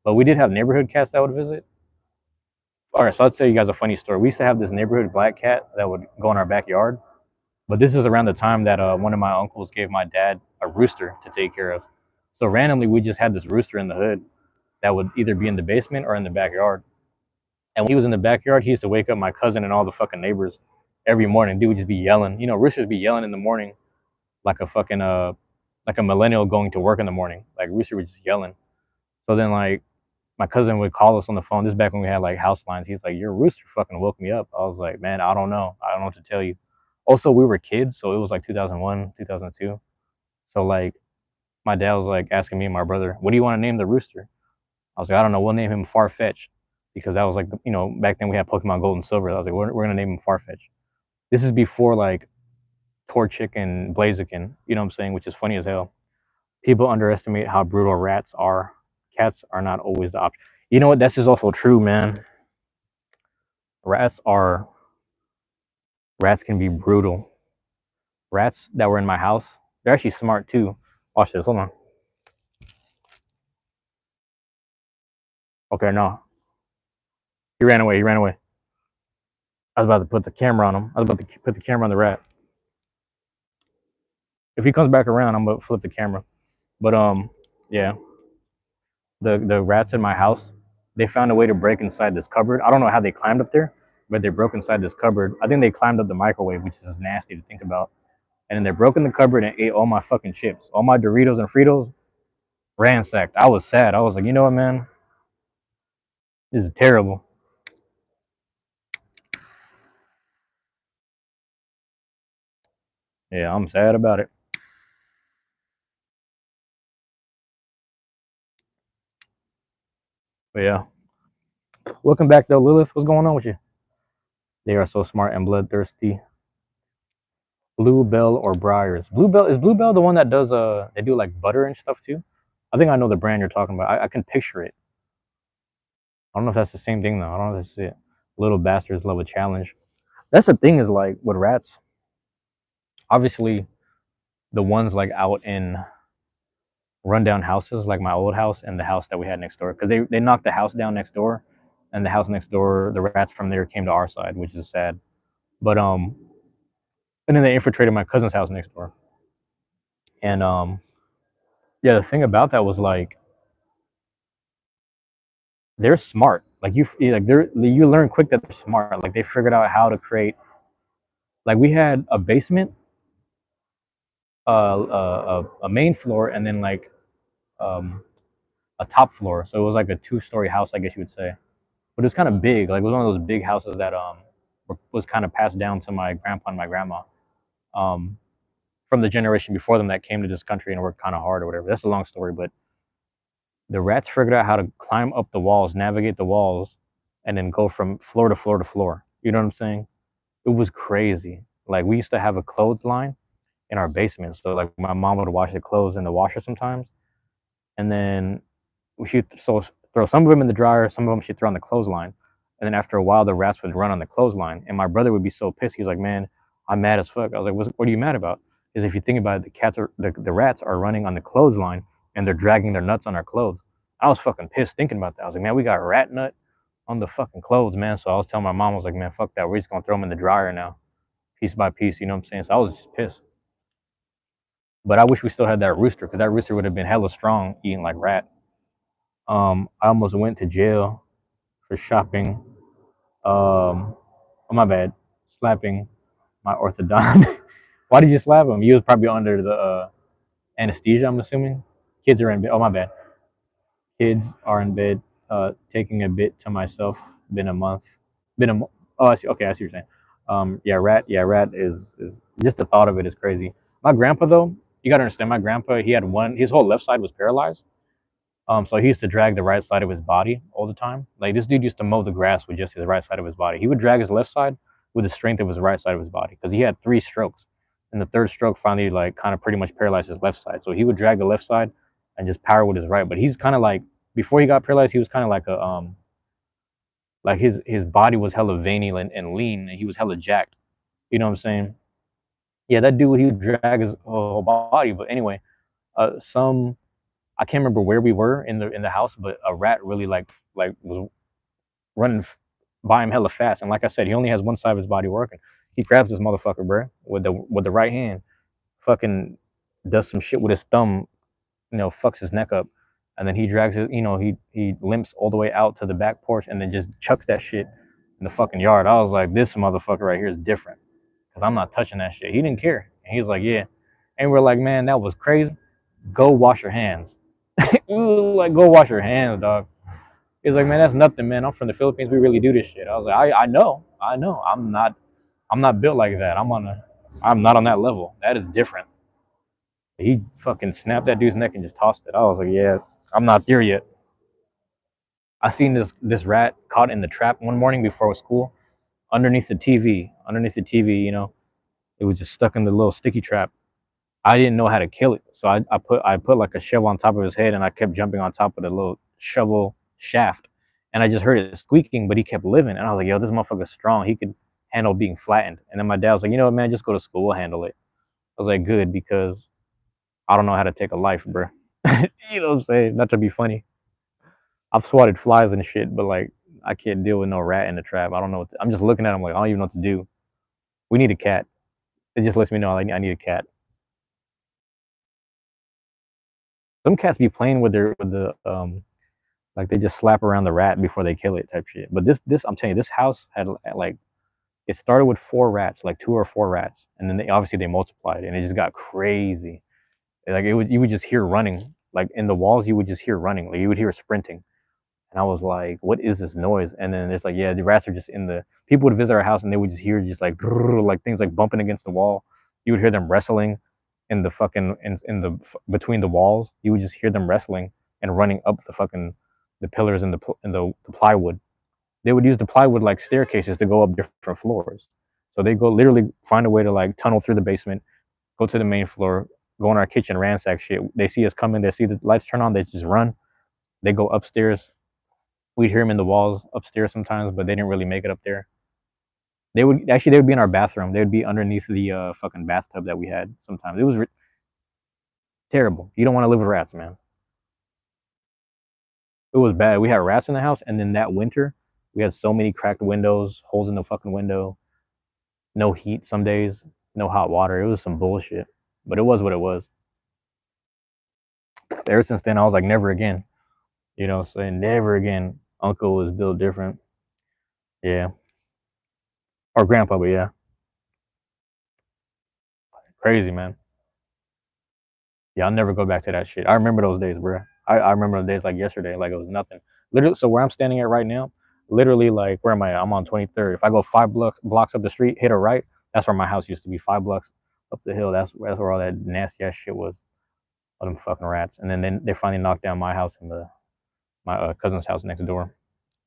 but we did have neighborhood cats that would visit. All right, so I'll tell you guys a funny story. We used to have this neighborhood black cat that would go in our backyard, but this is around the time that one of my uncles gave my dad a rooster to take care of. So randomly, we just had this rooster in the hood that would either be in the basement or in the backyard. And when he was in the backyard, he used to wake up my cousin and all the fucking neighbors every morning. Dude would just be yelling. Roosters be yelling in the morning like a fucking like a millennial going to work in the morning. Like, rooster was just yelling. So then, like, my cousin would call us on the phone. This is back when we had like house lines. He's like, "Your rooster fucking woke me up." I was like, "Man, I don't know. I don't know what to tell you." Also, we were kids, so it was like 2001, 2002. So, like, my dad was like asking me and my brother, "What do you want to name the rooster?" I was like, "I don't know. We'll name him Farfetch," because that was like, back then we had Pokemon Gold and Silver. I was like, we're gonna name him Farfetch. This is before like Torchic and Blaziken. You know what I'm saying? Which is funny as hell. People underestimate how brutal rats are. Cats are not always the option. You know what? This is also true, man. Rats are Rats can be brutal. Rats that were in my house, they're actually smart too. Watch this. Hold on. Okay, no. He ran away. He ran away. I was about to put the camera on him. I was about to put the camera on the rat. If he comes back around, I'm gonna flip the camera. But yeah. The rats in my house, they found a way to break inside this cupboard. I don't know how they climbed up there, but they broke inside this cupboard. I think they climbed up the microwave, which is nasty to think about. And then they broke in the cupboard and ate all my fucking chips, all my Doritos and Fritos. ransacked. I was sad. I was like, you know what, man, this is terrible. Yeah, I'm sad about it. But yeah, welcome back though, Lilith. What's going on with you? They are so smart and bloodthirsty. Bluebell or Briars? Bluebell, is Bluebell the one that does they do like butter and stuff too? I think I know the brand you're talking about. I can picture it. I don't know if that's the same thing though. I don't know if that's it. Little bastards love a challenge. That's the thing is like with rats. Obviously, the ones like out in rundown houses, like my old house and the house that we had next door, because they knocked the house down next door, and the house next door, the rats from there came to our side, which is sad. But and then they infiltrated my cousin's house next door, and yeah, the thing about that was like they're smart. Like like you learn quick that they're smart. Like they figured out how to create. Like we had a basement, a main floor, and then like um, a top floor. So it was like a two-story house, I guess you would say. But it was kind of big. Like it was one of those big houses that was kind of passed down to my grandpa and my grandma um, from the generation before them that came to this country and worked kind of hard or whatever. That's a long story, but the rats figured out how to climb up the walls, navigate the walls, and then go from floor to floor to floor. You know what I'm saying? It was crazy. Like we used to have a clothesline in our basement, so like my mom would wash the clothes in the washer sometimes, and then she'd throw some of them in the dryer, some of them she'd throw on the clothesline, and then after a while the rats would run on the clothesline, and my brother would be so pissed. He was like, "Man, I'm mad as fuck." I was like, "What are you mad about?" Because if you think about it, the rats are running on the clothesline and they're dragging their nuts on our clothes. I was fucking pissed thinking about that. I was like, "Man, we got rat nut on the fucking clothes, man." So I was telling my mom, I was like, "Man, fuck that. We're just gonna throw them in the dryer now, piece by piece." You know what I'm saying? So I was just pissed. But I wish we still had that rooster because that rooster would have been hella strong eating like rat. I almost went to jail for shopping. Oh my bad, slapping my orthodontist. Why did you slap him? He was probably under the anesthesia. I'm assuming. Kids are in bed. Oh my bad. Kids are in bed. Taking a bit to myself. Been a month. Been a. Oh, I see. Okay, I see what you're saying. Yeah, rat. Yeah, rat is just the thought of it is crazy. My grandpa though, you gotta understand. My grandpa, he had one. His whole left side was paralyzed. So he used to drag the right side of his body all the time. Like this dude used to mow the grass with just his right side of his body. He would drag his left side with the strength of his right side of his body because he had three strokes, and the third stroke finally like kind of pretty much paralyzed his left side. So he would drag the left side and just power with his right. But he's kind of like before he got paralyzed, he was kind of like a like his body was hella veiny and lean, and he was hella jacked. You know what I'm saying? Yeah, that dude he would drag his whole body. But anyway, some I can't remember where we were in the house, but a rat really like was running by him hella fast. And like I said, he only has one side of his body working. He grabs this motherfucker, bro, with the right hand, fucking does some shit with his thumb, fucks his neck up, and then he drags it, he limps all the way out to the back porch and then just chucks that shit in the fucking yard. I was like, this motherfucker right here is different because I'm not touching that shit. He didn't care. And he's like, yeah. And we're like, man, that was crazy. Go wash your hands. Like, go wash your hands, dog. He's like, man, that's nothing, man. I'm from the Philippines. We really do this shit. I was like, I know. I'm not built like that. I'm not on that level. That is different. He fucking snapped that dude's neck and just tossed it. I was like, yeah, I'm not there yet. I seen this rat caught in the trap one morning before school, underneath the TV. Underneath the TV, it was just stuck in the little sticky trap. I didn't know how to kill it, so I put like a shovel on top of his head, and I kept jumping on top of the little shovel shaft, and I just heard it squeaking, but he kept living, and I was like, yo, this motherfucker's strong. He could handle being flattened. And then my dad was like, you know what, man, just go to school, we'll handle it. I was like, good, because I don't know how to take a life, bro. You know what I'm saying? Not to be funny. I've swatted flies and shit, but like I can't deal with no rat in the trap. I don't know. I'm just looking at him like I don't even know what to do. We need a cat. It just lets me know I need a cat. Some cats be playing with the like they just slap around the rat before they kill it type shit. But this I'm telling you, this house had like it started with four rats, like two or four rats, and then obviously they multiplied and it just got crazy. Like you would just hear running like in the walls, you would just hear running, like you would hear sprinting. And I was like, what is this noise? And then it's like, yeah, the rats are just in the. People would visit our house and they would just hear just like like things like bumping against the wall. You would hear them wrestling in the fucking in the between the walls. You would just hear them wrestling and running up the fucking the pillars and the plywood. They would use the plywood like staircases to go up different floors. So they go literally find a way to like tunnel through the basement, go to the main floor, go in our kitchen, ransack shit. They see us coming, they see the lights turn on, they just run. They go upstairs. We'd hear them in the walls upstairs sometimes, but they didn't really make it up there. They would be in our bathroom. They would be underneath the fucking bathtub that we had. Sometimes it was terrible. You don't want to live with rats, man. It was bad. We had rats in the house, and then that winter, we had so many cracked windows, holes in the fucking window, no heat some days, no hot water. It was some bullshit, but it was what it was. Ever since then, I was like, never again. You know, saying never again. Uncle was built different. Yeah, or grandpa, but yeah, crazy man. Yeah, I'll never go back to that shit. I remember those days, bro. I remember the days like yesterday, like it was nothing. Literally, so where I'm standing at right now, literally, like where am I? I'm on 23rd. If I go 5 blocks up the street, hit a right, that's where my house used to be. 5 blocks up the hill, that's where all that nasty ass shit was. All them fucking rats. And then they finally knocked down my house and my cousin's house next door,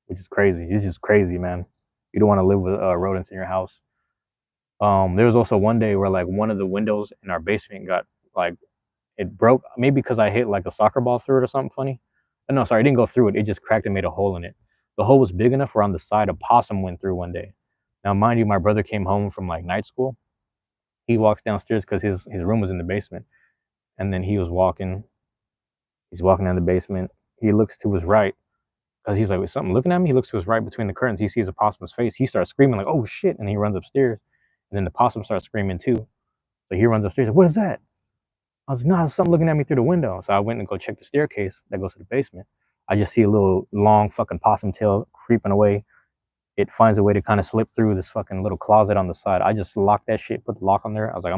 which is crazy. It's just crazy, man. You don't want to live with rodents in your house. There was also one day where like one of the windows in our basement got like it broke, maybe because I hit like a soccer ball through it or something funny. No, sorry, I didn't go through it. It just cracked and made a hole in it. The hole was big enough where on the side a possum went through one day. Now, mind you, my brother came home from like night school. He walks downstairs because his room was in the basement, and then he was walking. He's walking down the basement. He looks to his right because he's like, "Is something looking at me?" He looks to his right between the curtains. He sees a possum's face. He starts screaming like, "Oh shit!" And he runs upstairs. And then the possum starts screaming too. So he runs upstairs. Like, what is that? I was like, no, something looking at me through the window. So I went and go check the staircase that goes to the basement. I just see a little long fucking possum tail creeping away. It finds a way to kind of slip through this fucking little closet on the side. I just locked that shit, put the lock on there. I was like,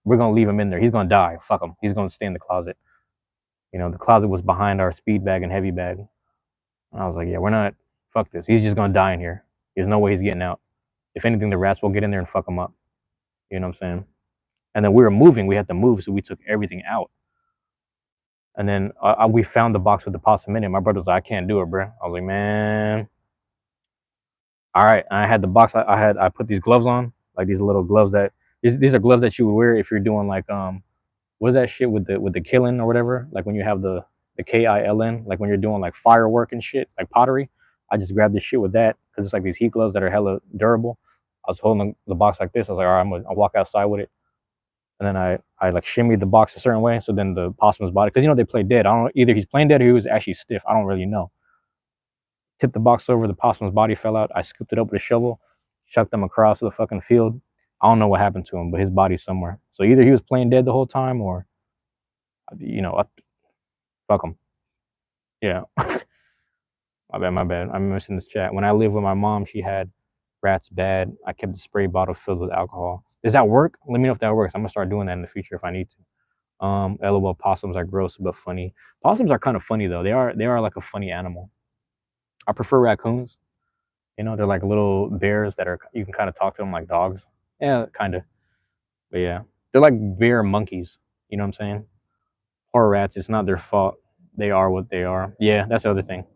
we're going to leave him in there. He's going to die. Fuck him. He's going to stay in the closet. You know, the closet was behind our speed bag and heavy bag. And I was like, yeah, we're not, fuck this. He's just going to die in here. There's no way he's getting out. If anything, the rats will get in there and fuck him up. You know what I'm saying? And then we were moving. We had to move. So we took everything out. And then we found the box with the possum in it. My brother was like, I can't do it, bro. I was like, man, all right. And I had the box. I put these gloves on, like these little gloves that these are gloves that you would wear if you're doing like what's that shit with the killing or whatever? Like when you have the KILN, like when you're doing like firework and shit, like pottery. I just grabbed this shit with that because it's like these heat gloves that are hella durable. I was holding the box like this. I was like, all right, I'll walk outside with it. And then I like shimmied the box a certain way. So then the possum's body, because you know they play dead. I don't know, either he's playing dead or he was actually stiff. I don't really know. Tipped the box over, the possum's body fell out. I scooped it up with a shovel, chucked him across the fucking field. I don't know what happened to him, but his body's somewhere. So either he was playing dead the whole time or, you know, fuck him. Yeah, my bad. I'm missing this chat. When I lived with my mom, she had rats bad. I kept the spray bottle filled with alcohol. Does that work? Let me know if that works. I'm gonna start doing that in the future if I need to. LOL, possums are gross but funny. Possums are kind of funny though. They are like a funny animal. I prefer raccoons. You know, they're like little bears that are you can kind of talk to them like dogs. Yeah, kind of. But yeah, they're like bear monkeys. You know what I'm saying? Or rats. It's not their fault. They are what they are. Yeah, that's the other thing.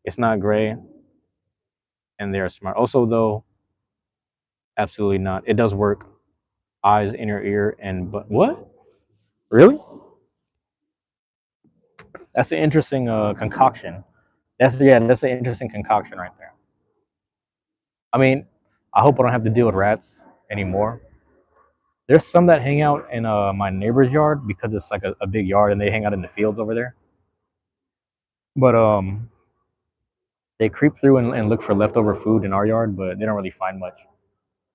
It's not gray, and they are smart. Also, though, absolutely not. It does work. Eyes, inner ear, and but what? Really? That's an interesting concoction. That's an interesting concoction right there. I mean, I hope I don't have to deal with rats anymore. There's some that hang out in my neighbor's yard because it's like a big yard and they hang out in the fields over there. But they creep through and look for leftover food in our yard, but they don't really find much.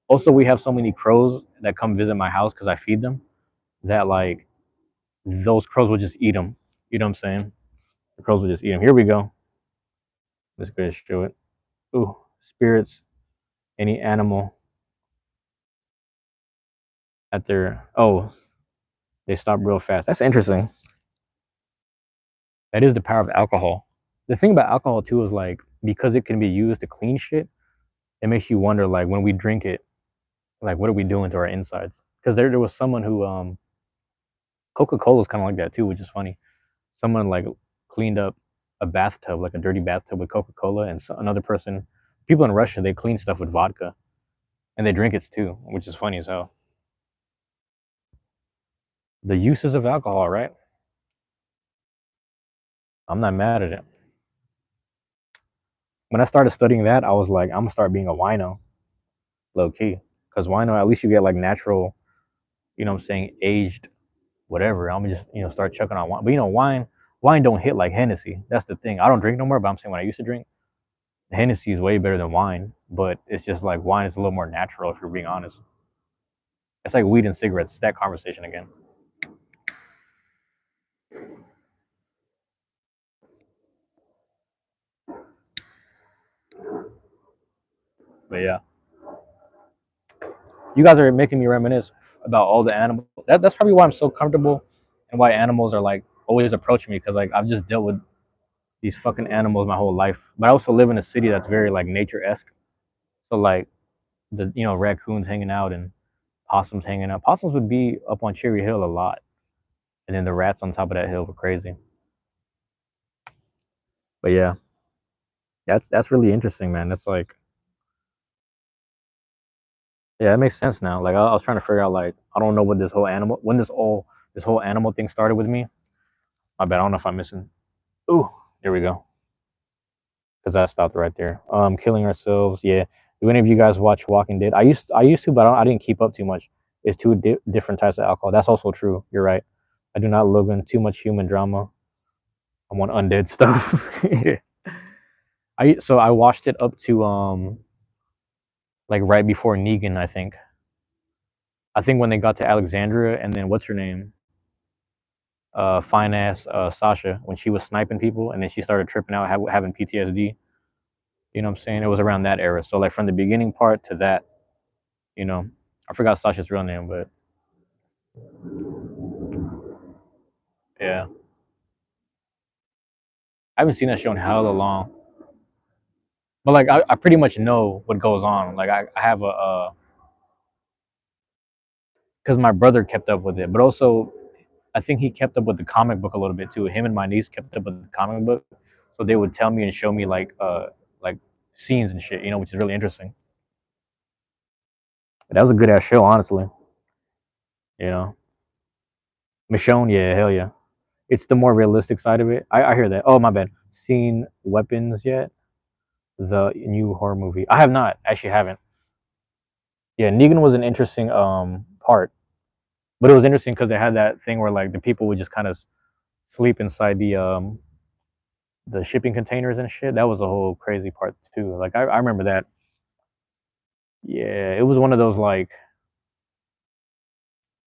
Also, we have so many crows that come visit my house because I feed them that like those crows will just eat them. You know what I'm saying? The crows will just eat them. Here we go. Let's go ahead and show it. Ooh, spirits, any animal at their they stop real fast. That's interesting. That is the power of alcohol. The thing about alcohol too is like because it can be used to clean shit, it makes you wonder like when we drink it, like what are we doing to our insides? Because there was someone who Coca Cola is kind of like that too, which is funny. Someone like cleaned up a bathtub, like a dirty bathtub with Coca Cola, and another person, people in Russia, they clean stuff with vodka and they drink it too, which is funny as hell. The uses of alcohol, right? I'm not mad at it. When I started studying that, I was like, I'm gonna start being a wino, low key, because wino at least you get like natural, you know, what I'm saying aged whatever. I'm gonna just start chucking on wine, but wine don't hit like Hennessy. That's the thing. I don't drink no more, but I'm saying when I used to drink, Hennessy is way better than wine, but it's just like wine is a little more natural if you're being honest. It's like weed and cigarettes. It's that conversation again. But yeah, you guys are making me reminisce about all the animals. That's probably why I'm so comfortable and why animals are like always approaching me because like I've just dealt with these fucking animals my whole life. But I also live in a city that's very like nature esque. So like the raccoons hanging out and possums hanging out. Possums would be up on Cherry Hill a lot, and then the rats on top of that hill were crazy. But yeah, that's really interesting, man. That's like yeah, it makes sense now. Like I was trying to figure out like I don't know what this whole animal when this whole animal thing started with me. My bad. I don't know if I'm missing. Ooh, there we go. Because I stopped right there. Killing ourselves. Yeah. Do any of you guys watch Walking Dead? I used to, but I didn't keep up too much. It's two different types of alcohol. That's also true. You're right. I do not love in too much human drama. I want undead stuff. I watched it up to like right before Negan. I think when they got to Alexandria and then what's her name? Fine ass Sasha when she was sniping people and then she started tripping out having PTSD. You know what I'm saying? It was around that era. So like from the beginning part to that, you know, I forgot Sasha's real name, but yeah, I haven't seen that show in hella long. But like I pretty much know what goes on. Like I have a because my brother kept up with it, but also I think he kept up with the comic book a little bit too. Him and my niece kept up with the comic book, so they would tell me and show me like scenes and shit, which is really interesting. But that was a good ass show, honestly. You know, Michonne, yeah, hell yeah. It's the more realistic side of it. I hear that. Oh my bad. Seen Weapons yet? The new horror movie. I have not. Actually, haven't. Yeah, Negan was an interesting part, but it was interesting because they had that thing where like the people would just kind of sleep inside the shipping containers and shit. That was a whole crazy part too. Like I remember that. Yeah, it was one of those like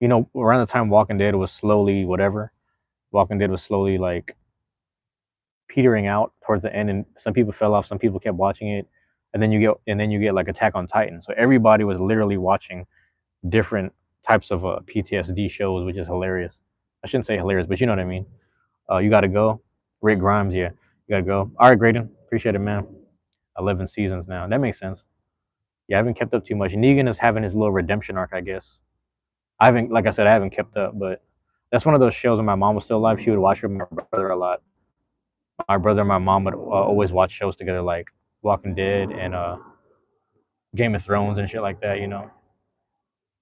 around the time Walking Dead was slowly whatever. Walking Dead was slowly like petering out towards the end, and some people fell off, some people kept watching it, and then you get like Attack on Titan. So everybody was literally watching different types of PTSD shows, which is hilarious. I shouldn't say hilarious, but you know what I mean. You got to go, Rick Grimes. Yeah, you got to go. All right, Graydon, appreciate it, man. 11 seasons now. That makes sense. Yeah, I haven't kept up too much. Negan is having his little redemption arc, I guess. I haven't, like I said, I haven't kept up, but that's one of those shows when my mom was still alive. She would watch with my brother a lot. My brother and my mom would always watch shows together, like Walking Dead and Game of Thrones and shit like that.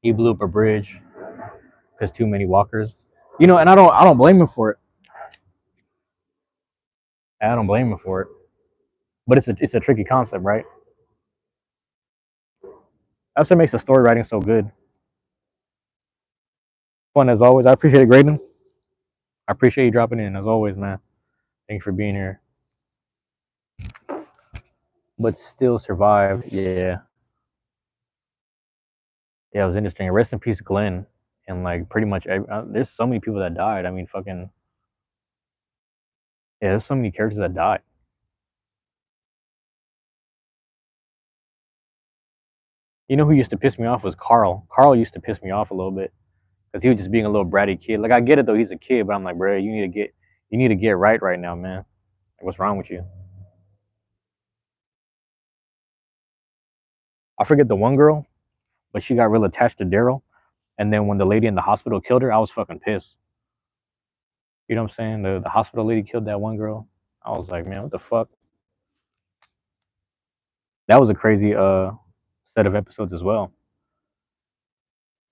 He blew up a bridge because too many walkers. And I don't blame him for it. I don't blame him for it. But it's a tricky concept, right? That's what makes the story writing so good. Fun as always. I appreciate it, Graydon. I appreciate you dropping in as always, man. Thank you for being here. But still survived. Yeah. Yeah, it was interesting. Rest in peace, Glenn. And like pretty much, there's so many people that died. I mean, fucking yeah, there's so many characters that died. Who used to piss me off was Carl. Carl used to piss me off a little bit because he was just being a little bratty kid. Like I get it though, he's a kid, but I'm like, bro, You need to get right now, man. Like, what's wrong with you? I forget the one girl, but she got real attached to Daryl. And then when the lady in the hospital killed her, I was fucking pissed. You know what I'm saying? The hospital lady killed that one girl. I was like, man, what the fuck? That was a crazy set of episodes as well.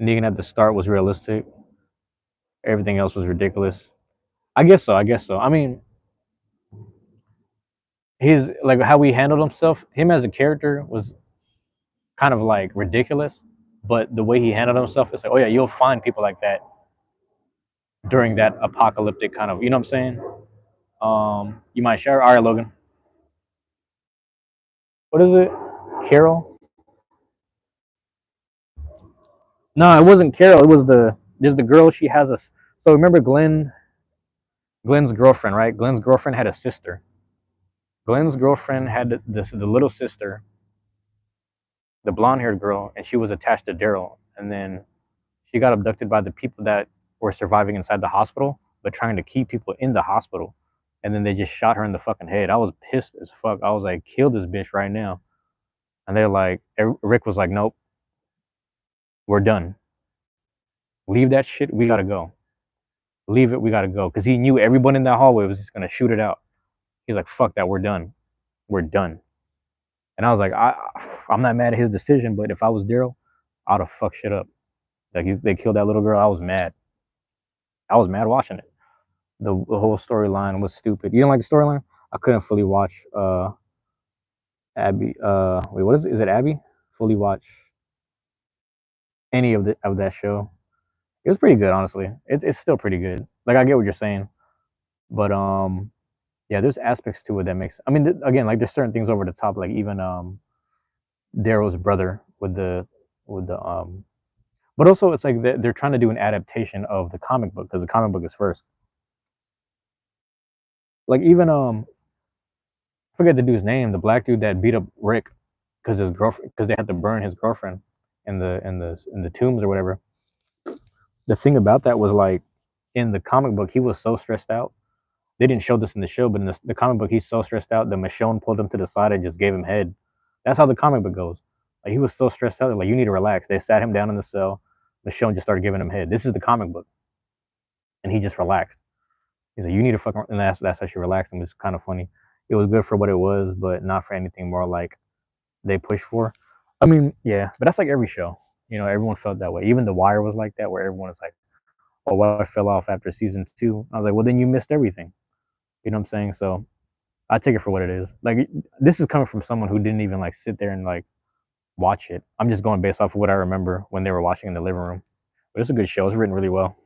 Negan at the start was realistic. Everything else was ridiculous. I guess so. I guess so. I mean, his like how he handled himself, him as a character was kind of like ridiculous. But the way he handled himself is like, oh yeah, you'll find people like that during that apocalyptic kind of, you know what I'm saying? You might share. All right, Logan. What is it? Carol? No, it wasn't Carol. It was there's the girl. She has a. So remember Glenn's girlfriend, right? Glenn's girlfriend had a sister. Glenn's girlfriend had the little sister, the blonde haired girl, and she was attached to Daryl. And then she got abducted by the people that were surviving inside the hospital, but trying to keep people in the hospital. And then they just shot her in the fucking head. I was pissed as fuck. I was like, kill this bitch right now. And they're like, Rick was like, nope, we're done. Leave that shit. We gotta go. Leave it. We gotta go. Because he knew everyone in that hallway was just gonna shoot it out. He's like, fuck that. We're done. We're done. And I was like, I'm not mad at his decision, but if I was Daryl, I'd have fucked shit up. Like they killed that little girl. I was mad. I was mad watching it. The whole storyline was stupid. You didn't like the storyline? I couldn't fully watch Abby. Wait, what is it? Is it Abby? Fully watch any of that show. It was pretty good, honestly. It's still pretty good. Like I get what you're saying, but yeah, there's aspects to it that makes. I mean, again, like there's certain things over the top, like even Daryl's brother with the but also it's like they're trying to do an adaptation of the comic book because the comic book is first. Like even I forget the dude's name, the black dude that beat up Rick because his girlfriend because they had to burn his girlfriend in the tombs or whatever. The thing about that was like in the comic book he was so stressed out. They didn't show this in the show, but in the comic book he's so stressed out that Michonne pulled him to the side and just gave him head. That's how the comic book goes. Like he was so stressed out, like you need to relax. They sat him down in the cell. Michonne just started giving him head. This is the comic book, and he just relaxed. He's like, you need to fuck around. And that's how she relaxed him. It was kind of funny. It was good for what it was, but not for anything more like they push for. I mean, yeah, but that's like every show. You know, everyone felt that way. Even The Wire was like that, where everyone was like, "Oh, well, I fell off after season 2." I was like, "Well, then you missed everything." You know what I'm saying? So I take it for what it is. Like this is coming from someone who didn't even like sit there and like watch it. I'm just going based off of what I remember when they were watching in the living room. But it's a good show. It's written really well.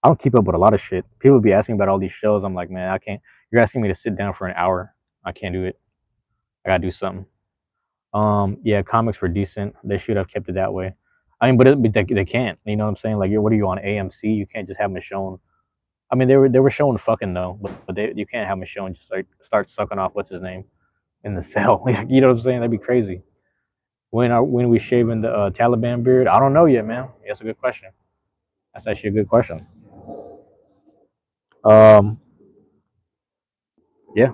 I don't keep up with a lot of shit. People be asking about all these shows. I'm like, man, I can't. You're asking me to sit down for an hour. I can't do it. I gotta do something. Yeah, comics were decent. They should have kept it that way. I mean, but they can't. You know what I'm saying? Like, what are you on AMC? You can't just have Michonne. I mean, they were showing fucking though, but you can't have Michonne just like start sucking off what's his name in the cell. You know what I'm saying? That'd be crazy. When we shaving the Taliban beard? I don't know yet, man. That's a good question. That's actually a good question. Um, yeah,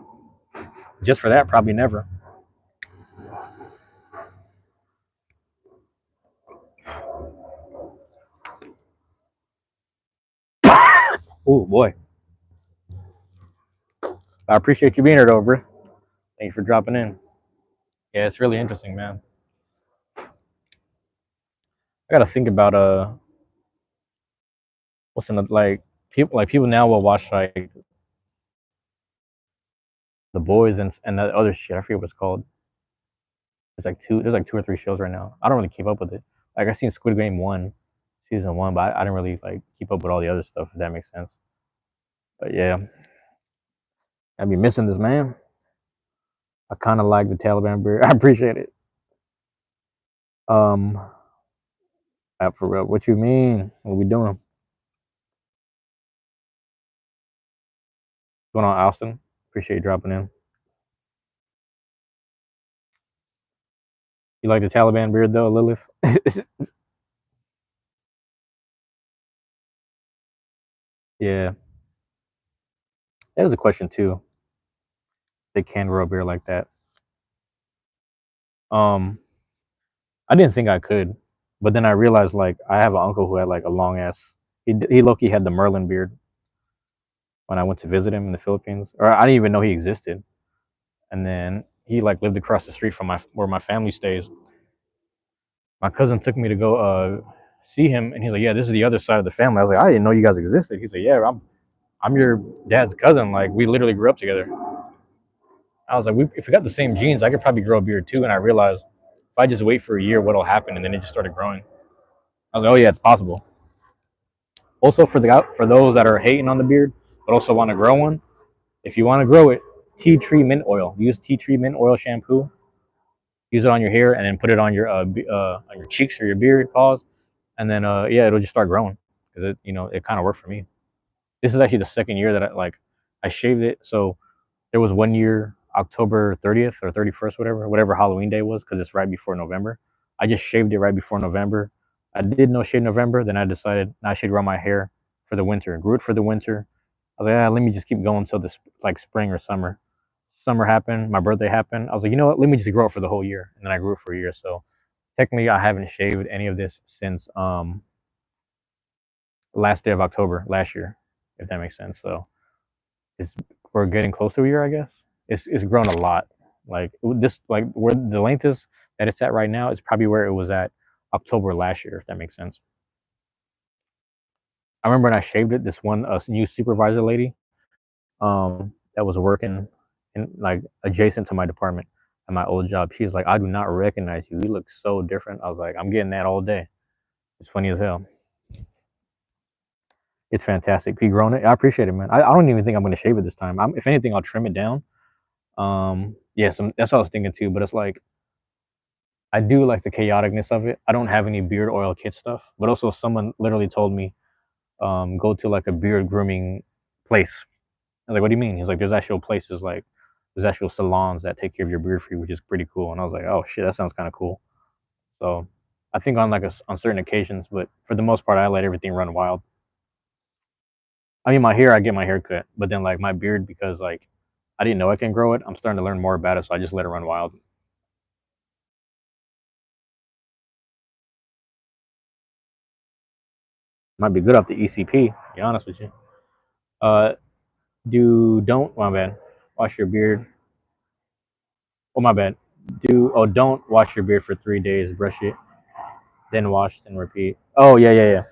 just for that, probably never. Oh boy, I appreciate you being here, though, bro. Thank you for dropping in. Yeah, it's really interesting, man. I gotta think about what's in the people now will watch like the boys and that other shit. I forget what it's called. There's like two or three shows right now. I don't really keep up with it. Like I seen Squid Game season 1, but I didn't really like keep up with all the other stuff. If that makes sense. But yeah, I'd be missing this man. I kind of like the Taliban beard. I appreciate it. Um, for real. What you mean? What we doing? What's going on, Austin? Appreciate you dropping in. You like the Taliban beard though, Lilith? Yeah, that was a question too. They can grow a beard like that. Um, I didn't think I could, but then I realized like I have an uncle who had like a long ass. He Loki had the Merlin beard when I went to visit him in the Philippines, or I didn't even know he existed. And then he like lived across the street from my where my family stays. My cousin took me to go see him, and he's like, "Yeah, this is the other side of the family." I was like, "I didn't know you guys existed." He's like, "Yeah, I'm your dad's cousin. Like we literally grew up together." I was like, "If we got the same genes, I could probably grow a beard too." And I realized if I just wait for a year, what'll happen? And then it just started growing. I was like, "Oh yeah, it's possible." Also, for those that are hating on the beard but also want to grow one, if you want to grow it, tea tree mint oil. Use tea tree mint oil shampoo. Use it on your hair and then put it on your cheeks or your beard, paws, and then yeah, it'll just start growing because it kind of worked for me. This is actually the second year that I shaved it. So there was one year, October 30th or 31st, whatever Halloween day was, because it's right before November. I just shaved it right before November. I did no shave November. Then I decided I should grow my hair for the winter. Grew it for the winter. I was like, let me just keep going until this like spring or summer. Summer happened. My birthday happened. I was like, you know what? Let me just grow it for the whole year. And then I grew it for a year. So technically, I haven't shaved any of this since last day of October last year, if that makes sense. So it's we're getting close to a year, I guess. It's grown a lot. Like this, like where the length is that it's at right now is probably where it was at October last year, if that makes sense. I remember when I shaved it, this one new supervisor lady, that was working in like adjacent to my department at my old job. She's like, I do not recognize you. You look so different. I was like, I'm getting that all day. It's funny as hell. It's fantastic. P grown it. I appreciate it, man. I don't even think I'm gonna shave it this time. If anything, I'll trim it down. Yeah, that's what I was thinking too. But it's like I do like the chaoticness of it. I don't have any beard oil kit stuff, but also someone literally told me, go to like a beard grooming place. I was like, what do you mean? He's like, there's actual places like there's actual salons that take care of your beard for you, which is pretty cool. And I was like, oh shit, that sounds kind of cool. So I think on on certain occasions, but for the most part, I let everything run wild. I mean, my hair, I get my hair cut, but then like my beard, because like I didn't know I can grow it. I'm starting to learn more about it, so I just let it run wild. Might be good off the ECP. To be honest with you. Uh, don't my bad. Wash your beard. Oh my bad. Don't wash your beard for 3 days. Brush it, then wash, then repeat. Oh yeah.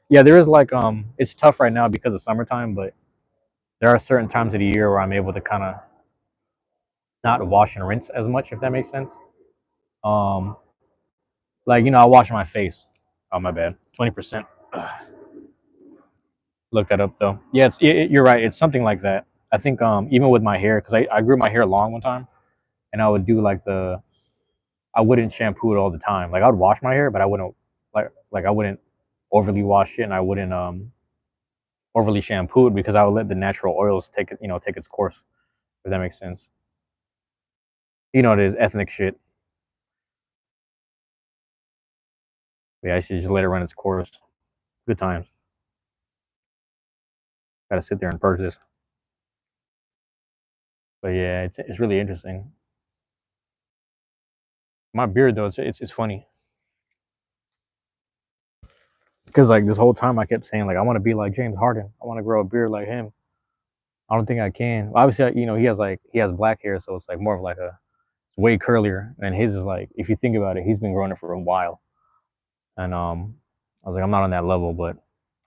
Yeah, there is like it's tough right now because of summertime, but there are certain times of the year where I'm able to kind of not wash and rinse as much, if that makes sense. Um, like I wash my face. Oh my bad. 20%. Look that up though. Yeah, you're right. It's something like that. I think even with my hair, because I grew my hair long one time, and I would do like I wouldn't shampoo it all the time. Like I would wash my hair, but I wouldn't I wouldn't overly wash it, and I wouldn't overly shampoo it because I would let the natural oils take its course. If that makes sense. It is ethnic shit. Yeah, I should just let it run its course. Good times. Got to sit there and purge this. But yeah, it's really interesting. My beard though, it's funny because like this whole time I kept saying like I want to be like James Harden. I want to grow a beard like him. I don't think I can. Obviously, he has black hair, so it's like more of like a it's way curlier. And his is like if you think about it, he's been growing it for a while. And I was like I'm not on that level, but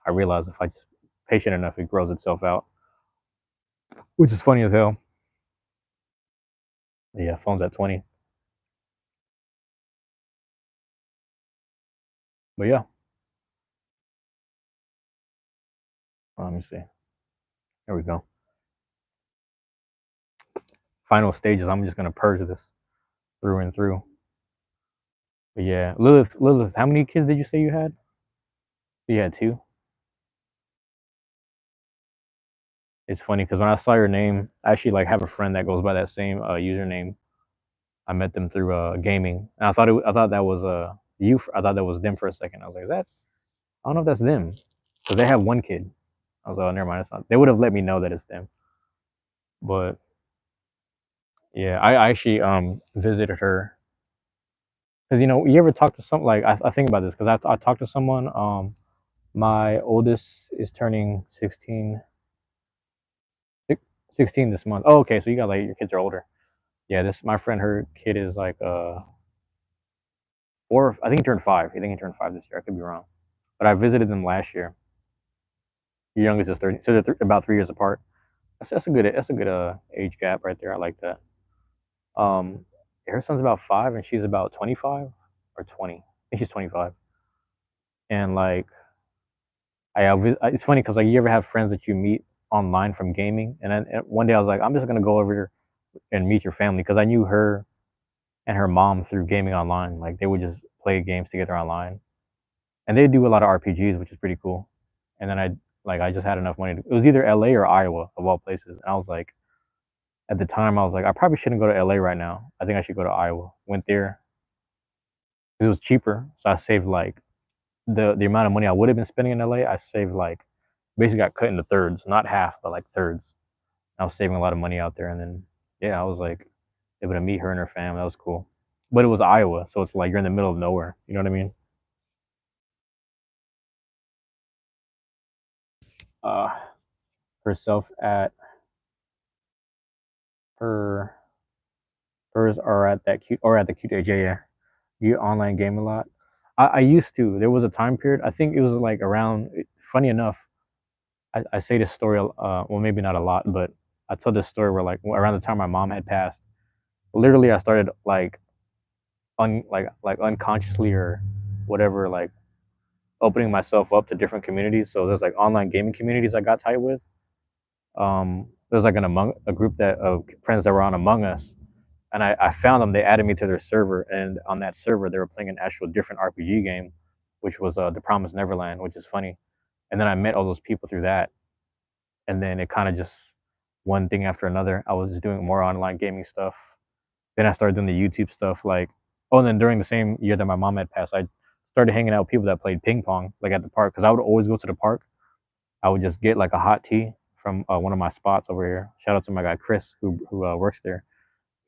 I realized if I just patient enough, it grows itself out, which is funny as hell. Yeah, phone's at 20. But yeah, let me see. There we go. Final stages. I'm just gonna purge this through and through. But yeah, Lilith, how many kids did you say you had? You had two. It's funny because when I saw your name, I actually like have a friend that goes by that same username. I met them through gaming, and I thought that was you. I thought that was them for a second. I was like, is that? I don't know if that's them because they have one kid. I was like, oh, never mind. It's not. They would have let me know that it's them. But yeah, I actually visited her because you ever talk to some like I think about this because I talked to someone. My oldest is turning 16, 16 this month. Oh, okay, so you got like your kids are older. Yeah, this my friend. Her kid is like or I think he turned 5. I think he turned 5 this year. I could be wrong, but I visited them last year. Your youngest is 30, so they're about 3 years apart. That's a good age gap right there. I like that. Um, her son's about 5 and she's about 25 or 20. I think she's 25. And like it's funny because like you ever have friends that you meet online from gaming, and then one day I was like, I'm just gonna go over here and meet your family because I knew her and her mom through gaming online. Like they would just play games together online, and they do a lot of RPGs, which is pretty cool. And then I just had enough money. It was either LA or Iowa of all places, and I was like, at the time I was like, I probably shouldn't go to LA right now. I think I should go to Iowa. Went there. It was cheaper, so I saved like the amount of money I would have been spending in LA. I saved like basically got cut into thirds, not half, but like thirds. I was saving a lot of money out there, and then yeah, I was like able to meet her and her family. That was cool. But it was Iowa, so it's like you're in the middle of nowhere. You know what I mean? Uh, Herself at her hers are at that cute or at the cute age. Yeah, yeah. You online game a lot. I used to. There was a time period. I think it was like around. Funny enough, I say this story. Well, maybe not a lot, but I tell this story where like around the time my mom had passed, literally I started like like unconsciously or whatever like opening myself up to different communities. So there's like online gaming communities I got tight with. There's like a group that of friends that were on Among Us, and I found them. They added me to their server, and on that server they were playing an actual different RPG game, which was The Promised Neverland, which is funny. And then I met all those people through that, and then it kind of just one thing after another. I was just doing more online gaming stuff. Then I started doing the YouTube stuff, like oh, and then during the same year that my mom had passed, I started hanging out with people that played ping pong, like at the park, because I would always go to the park. I would just get like a hot tea from one of my spots over here. Shout out to my guy Chris who works there.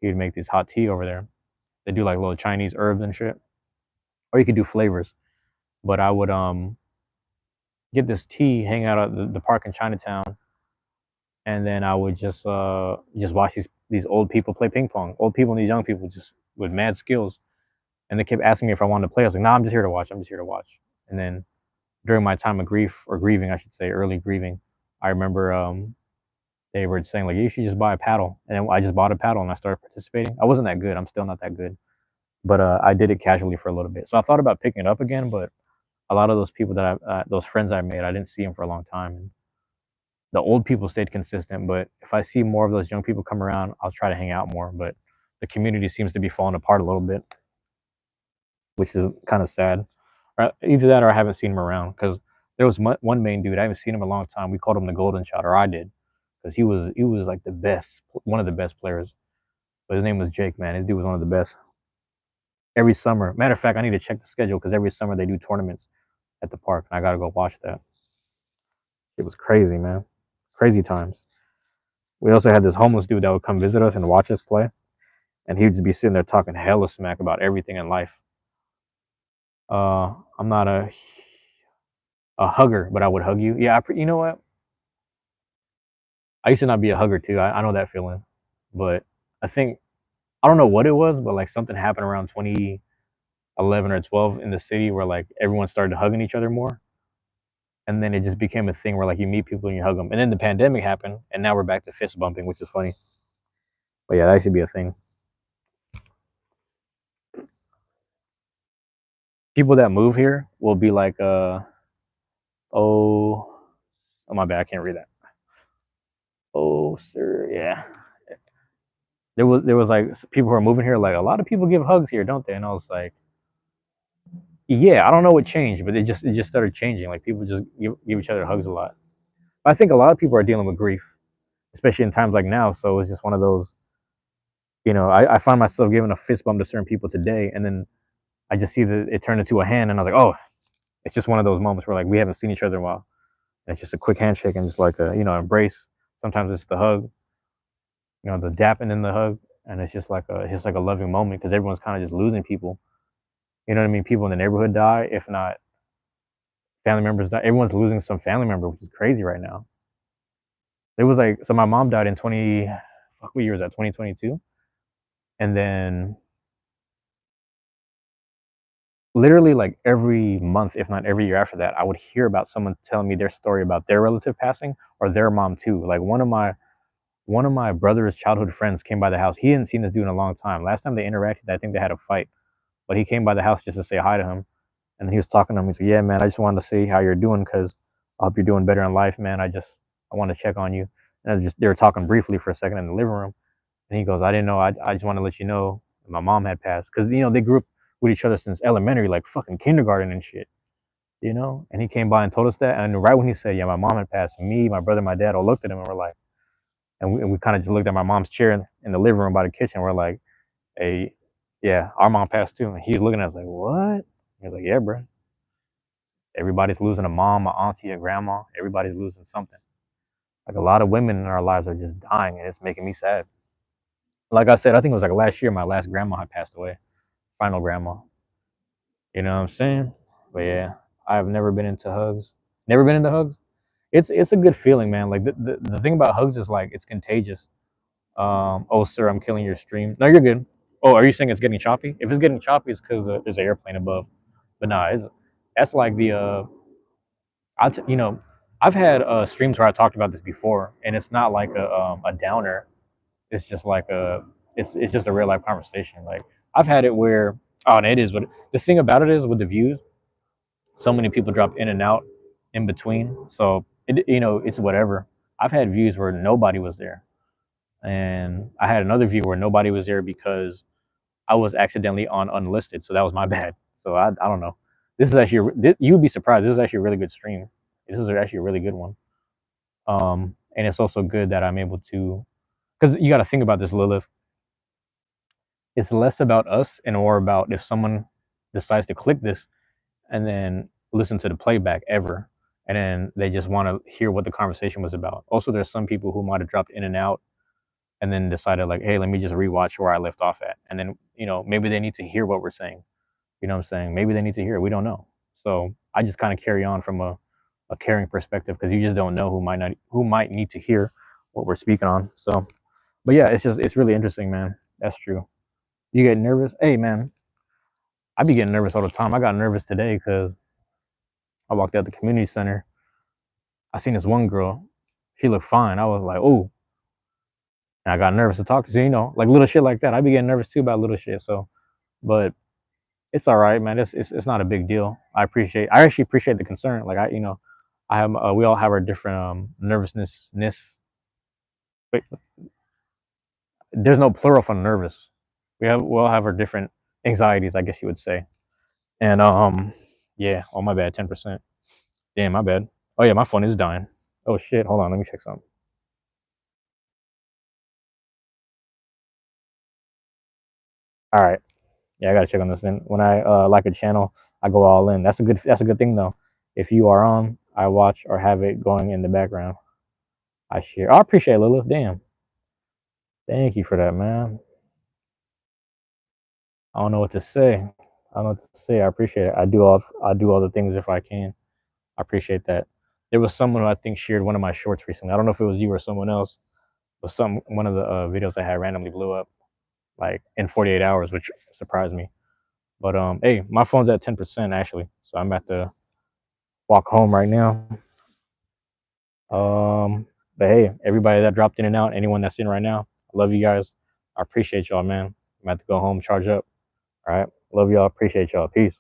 He'd make these hot tea over there. They do like little Chinese herbs and shit, or you could do flavors. But I would get this tea, hang out at the park in Chinatown, and then I would just watch these old people play ping pong. Old people and these young people just with mad skills, and they kept asking me if I wanted to play. I was like, nah, I'm just here to watch. I'm just here to watch. And then during my time of grief or grieving, I should say, early grieving, I remember they were saying like you should just buy a paddle, and then I just bought a paddle and I started participating. I wasn't that good. I'm still not that good, but I did it casually for a little bit. So I thought about picking it up again, but a lot of those people those friends I made, I didn't see them for a long time. And the old people stayed consistent, but if I see more of those young people come around, I'll try to hang out more. But the community seems to be falling apart a little bit, which is kind of sad. Either that or I haven't seen him around because there was one main dude I haven't seen him in a long time. We called him the Golden Child, or I did, because he was like the best, one of the best players. But his name was Jake. Man, his dude was one of the best. Every summer, matter of fact, I need to check the schedule because every summer they do tournaments at the park, and I gotta go watch that. It was crazy, man. Crazy times. We also had this homeless dude that would come visit us and watch us play, and he'd just be sitting there talking hella smack about everything in life. I'm not a hugger, but I would hug you. Yeah, you know what? I used to not be a hugger too. I know that feeling, but I think I don't know what it was, but like something happened around 2011 or 12 in the city where like everyone started hugging each other more, and then it just became a thing where like you meet people and you hug them, and then the pandemic happened, and now we're back to fist bumping, which is funny. But yeah, that should be a thing. People that move here will be like, oh, oh my bad, I can't read that. Oh, sir, yeah. There was like people who are moving here. Like a lot of people give hugs here, don't they? And I was like, yeah, I don't know what changed, but it just started changing. Like people just give each other hugs a lot. But I think a lot of people are dealing with grief, especially in times like now. So it's just one of those. I find myself giving a fist bump to certain people today, and then I just see that it turned into a hand, and I was like, oh, it's just one of those moments where like we haven't seen each other in a while, And it's just a quick handshake and just like a embrace. Sometimes it's the hug, the dapping in the hug, and it's just like a loving moment because everyone's kind of just losing people. You know what I mean? People in the neighborhood die, if not family members die. Everyone's losing some family member, which is crazy right now. It was like so. My mom died in 20. Fuck, what year was that? 2022. And then literally like every month, if not every year after that, I would hear about someone telling me their story about their relative passing or their mom too. Like one of my brother's childhood friends came by the house. He hadn't seen this dude in a long time. Last time they interacted, I think they had a fight. But he came by the house just to say hi to him. And he was talking to him. He's like, "Yeah, man, I just wanted to see how you're doing because I hope you're doing better in life, man. I want to check on you." And they were talking briefly for a second in the living room. And he goes, "I didn't know. I just want to let you know my mom had passed because they grew up with each other since elementary, like fucking kindergarten and shit." And he came by and told us that. And right when he said, "Yeah, my mom had passed," me, my brother, and my dad all looked at him and we're like, and we kind of just looked at my mom's chair in the living room by the kitchen. We're like, "Hey, yeah, our mom passed too." And he's looking at us like, "What?" He was like, "Yeah, bro. Everybody's losing a mom, a auntie, a grandma. Everybody's losing something. Like a lot of women in our lives are just dying, and it's making me sad." Like I said, I think it was like last year, my last grandma had passed away, final grandma. You know what I'm saying? But yeah, I've never been into hugs. Never been into hugs. It's a good feeling, man. Like the thing about hugs is like it's contagious. Oh, sir, I'm killing your stream. No, you're good. Oh, are you saying it's getting choppy? If it's getting choppy, it's because there's an airplane above. But nah, that's like the I t- you know, I've had streams where I talked about this before, and it's not like a downer. It's just like it's just a real life conversation. Like I've had it where and it is, but the thing about it is with the views, so many people drop in and out in between. So it's whatever. I've had views where nobody was there, and I had another view where nobody was there because I was accidentally on unlisted. So that was my bad. So I don't know. This is actually you would be surprised. This is actually a really good stream. This is actually a really good one. And it's also good that I'm able to, because you got to think about this, Lilith. It's less about us and more about if someone decides to click this and then listen to the playback ever, and then they just want to hear what the conversation was about. Also, there's some people who might have dropped in and out and then decided like, hey, let me just rewatch where I left off at, and then maybe they need to hear what we're saying. You know what I'm saying? Maybe they need to hear it. We don't know. So I just kind of carry on from a caring perspective because you just don't know who might need to hear what we're speaking on. So, but yeah, it's really interesting, man. That's true. You get nervous? Hey, man, I be getting nervous all the time. I got nervous today because I walked out the community center. I seen this one girl. She looked fine. I was like, oh, and I got nervous to talk to her. Like little shit like that. I be getting nervous too about little shit. So, but it's all right, man. It's not a big deal. I actually appreciate the concern. Like I have we all have our different nervousness. Wait, there's no plural for nervous. We all have our different anxieties, I guess you would say. And yeah. Oh my bad, 10%. Damn, my bad. Oh yeah, my phone is dying. Oh shit. Hold on, let me check something. All right. Yeah, I gotta check on this. And when I like a channel, I go all in. That's a good thing though. If you are on, I watch or have it going in the background. I share. I appreciate it, Lilith. Damn. Thank you for that, man. I don't know what to say. I don't know what to say. I appreciate it. I do all the things if I can. I appreciate that. There was someone who I think shared one of my shorts recently. I don't know if it was you or someone else, but one of the videos I had randomly blew up like in 48 hours, which surprised me. But hey, my phone's at 10% actually, so I'm about to walk home right now. Um, but hey, everybody that dropped in and out, anyone that's in right now, I love you guys. I appreciate y'all, man. I'm about to go home, charge up. All right, love y'all. Appreciate y'all. Peace.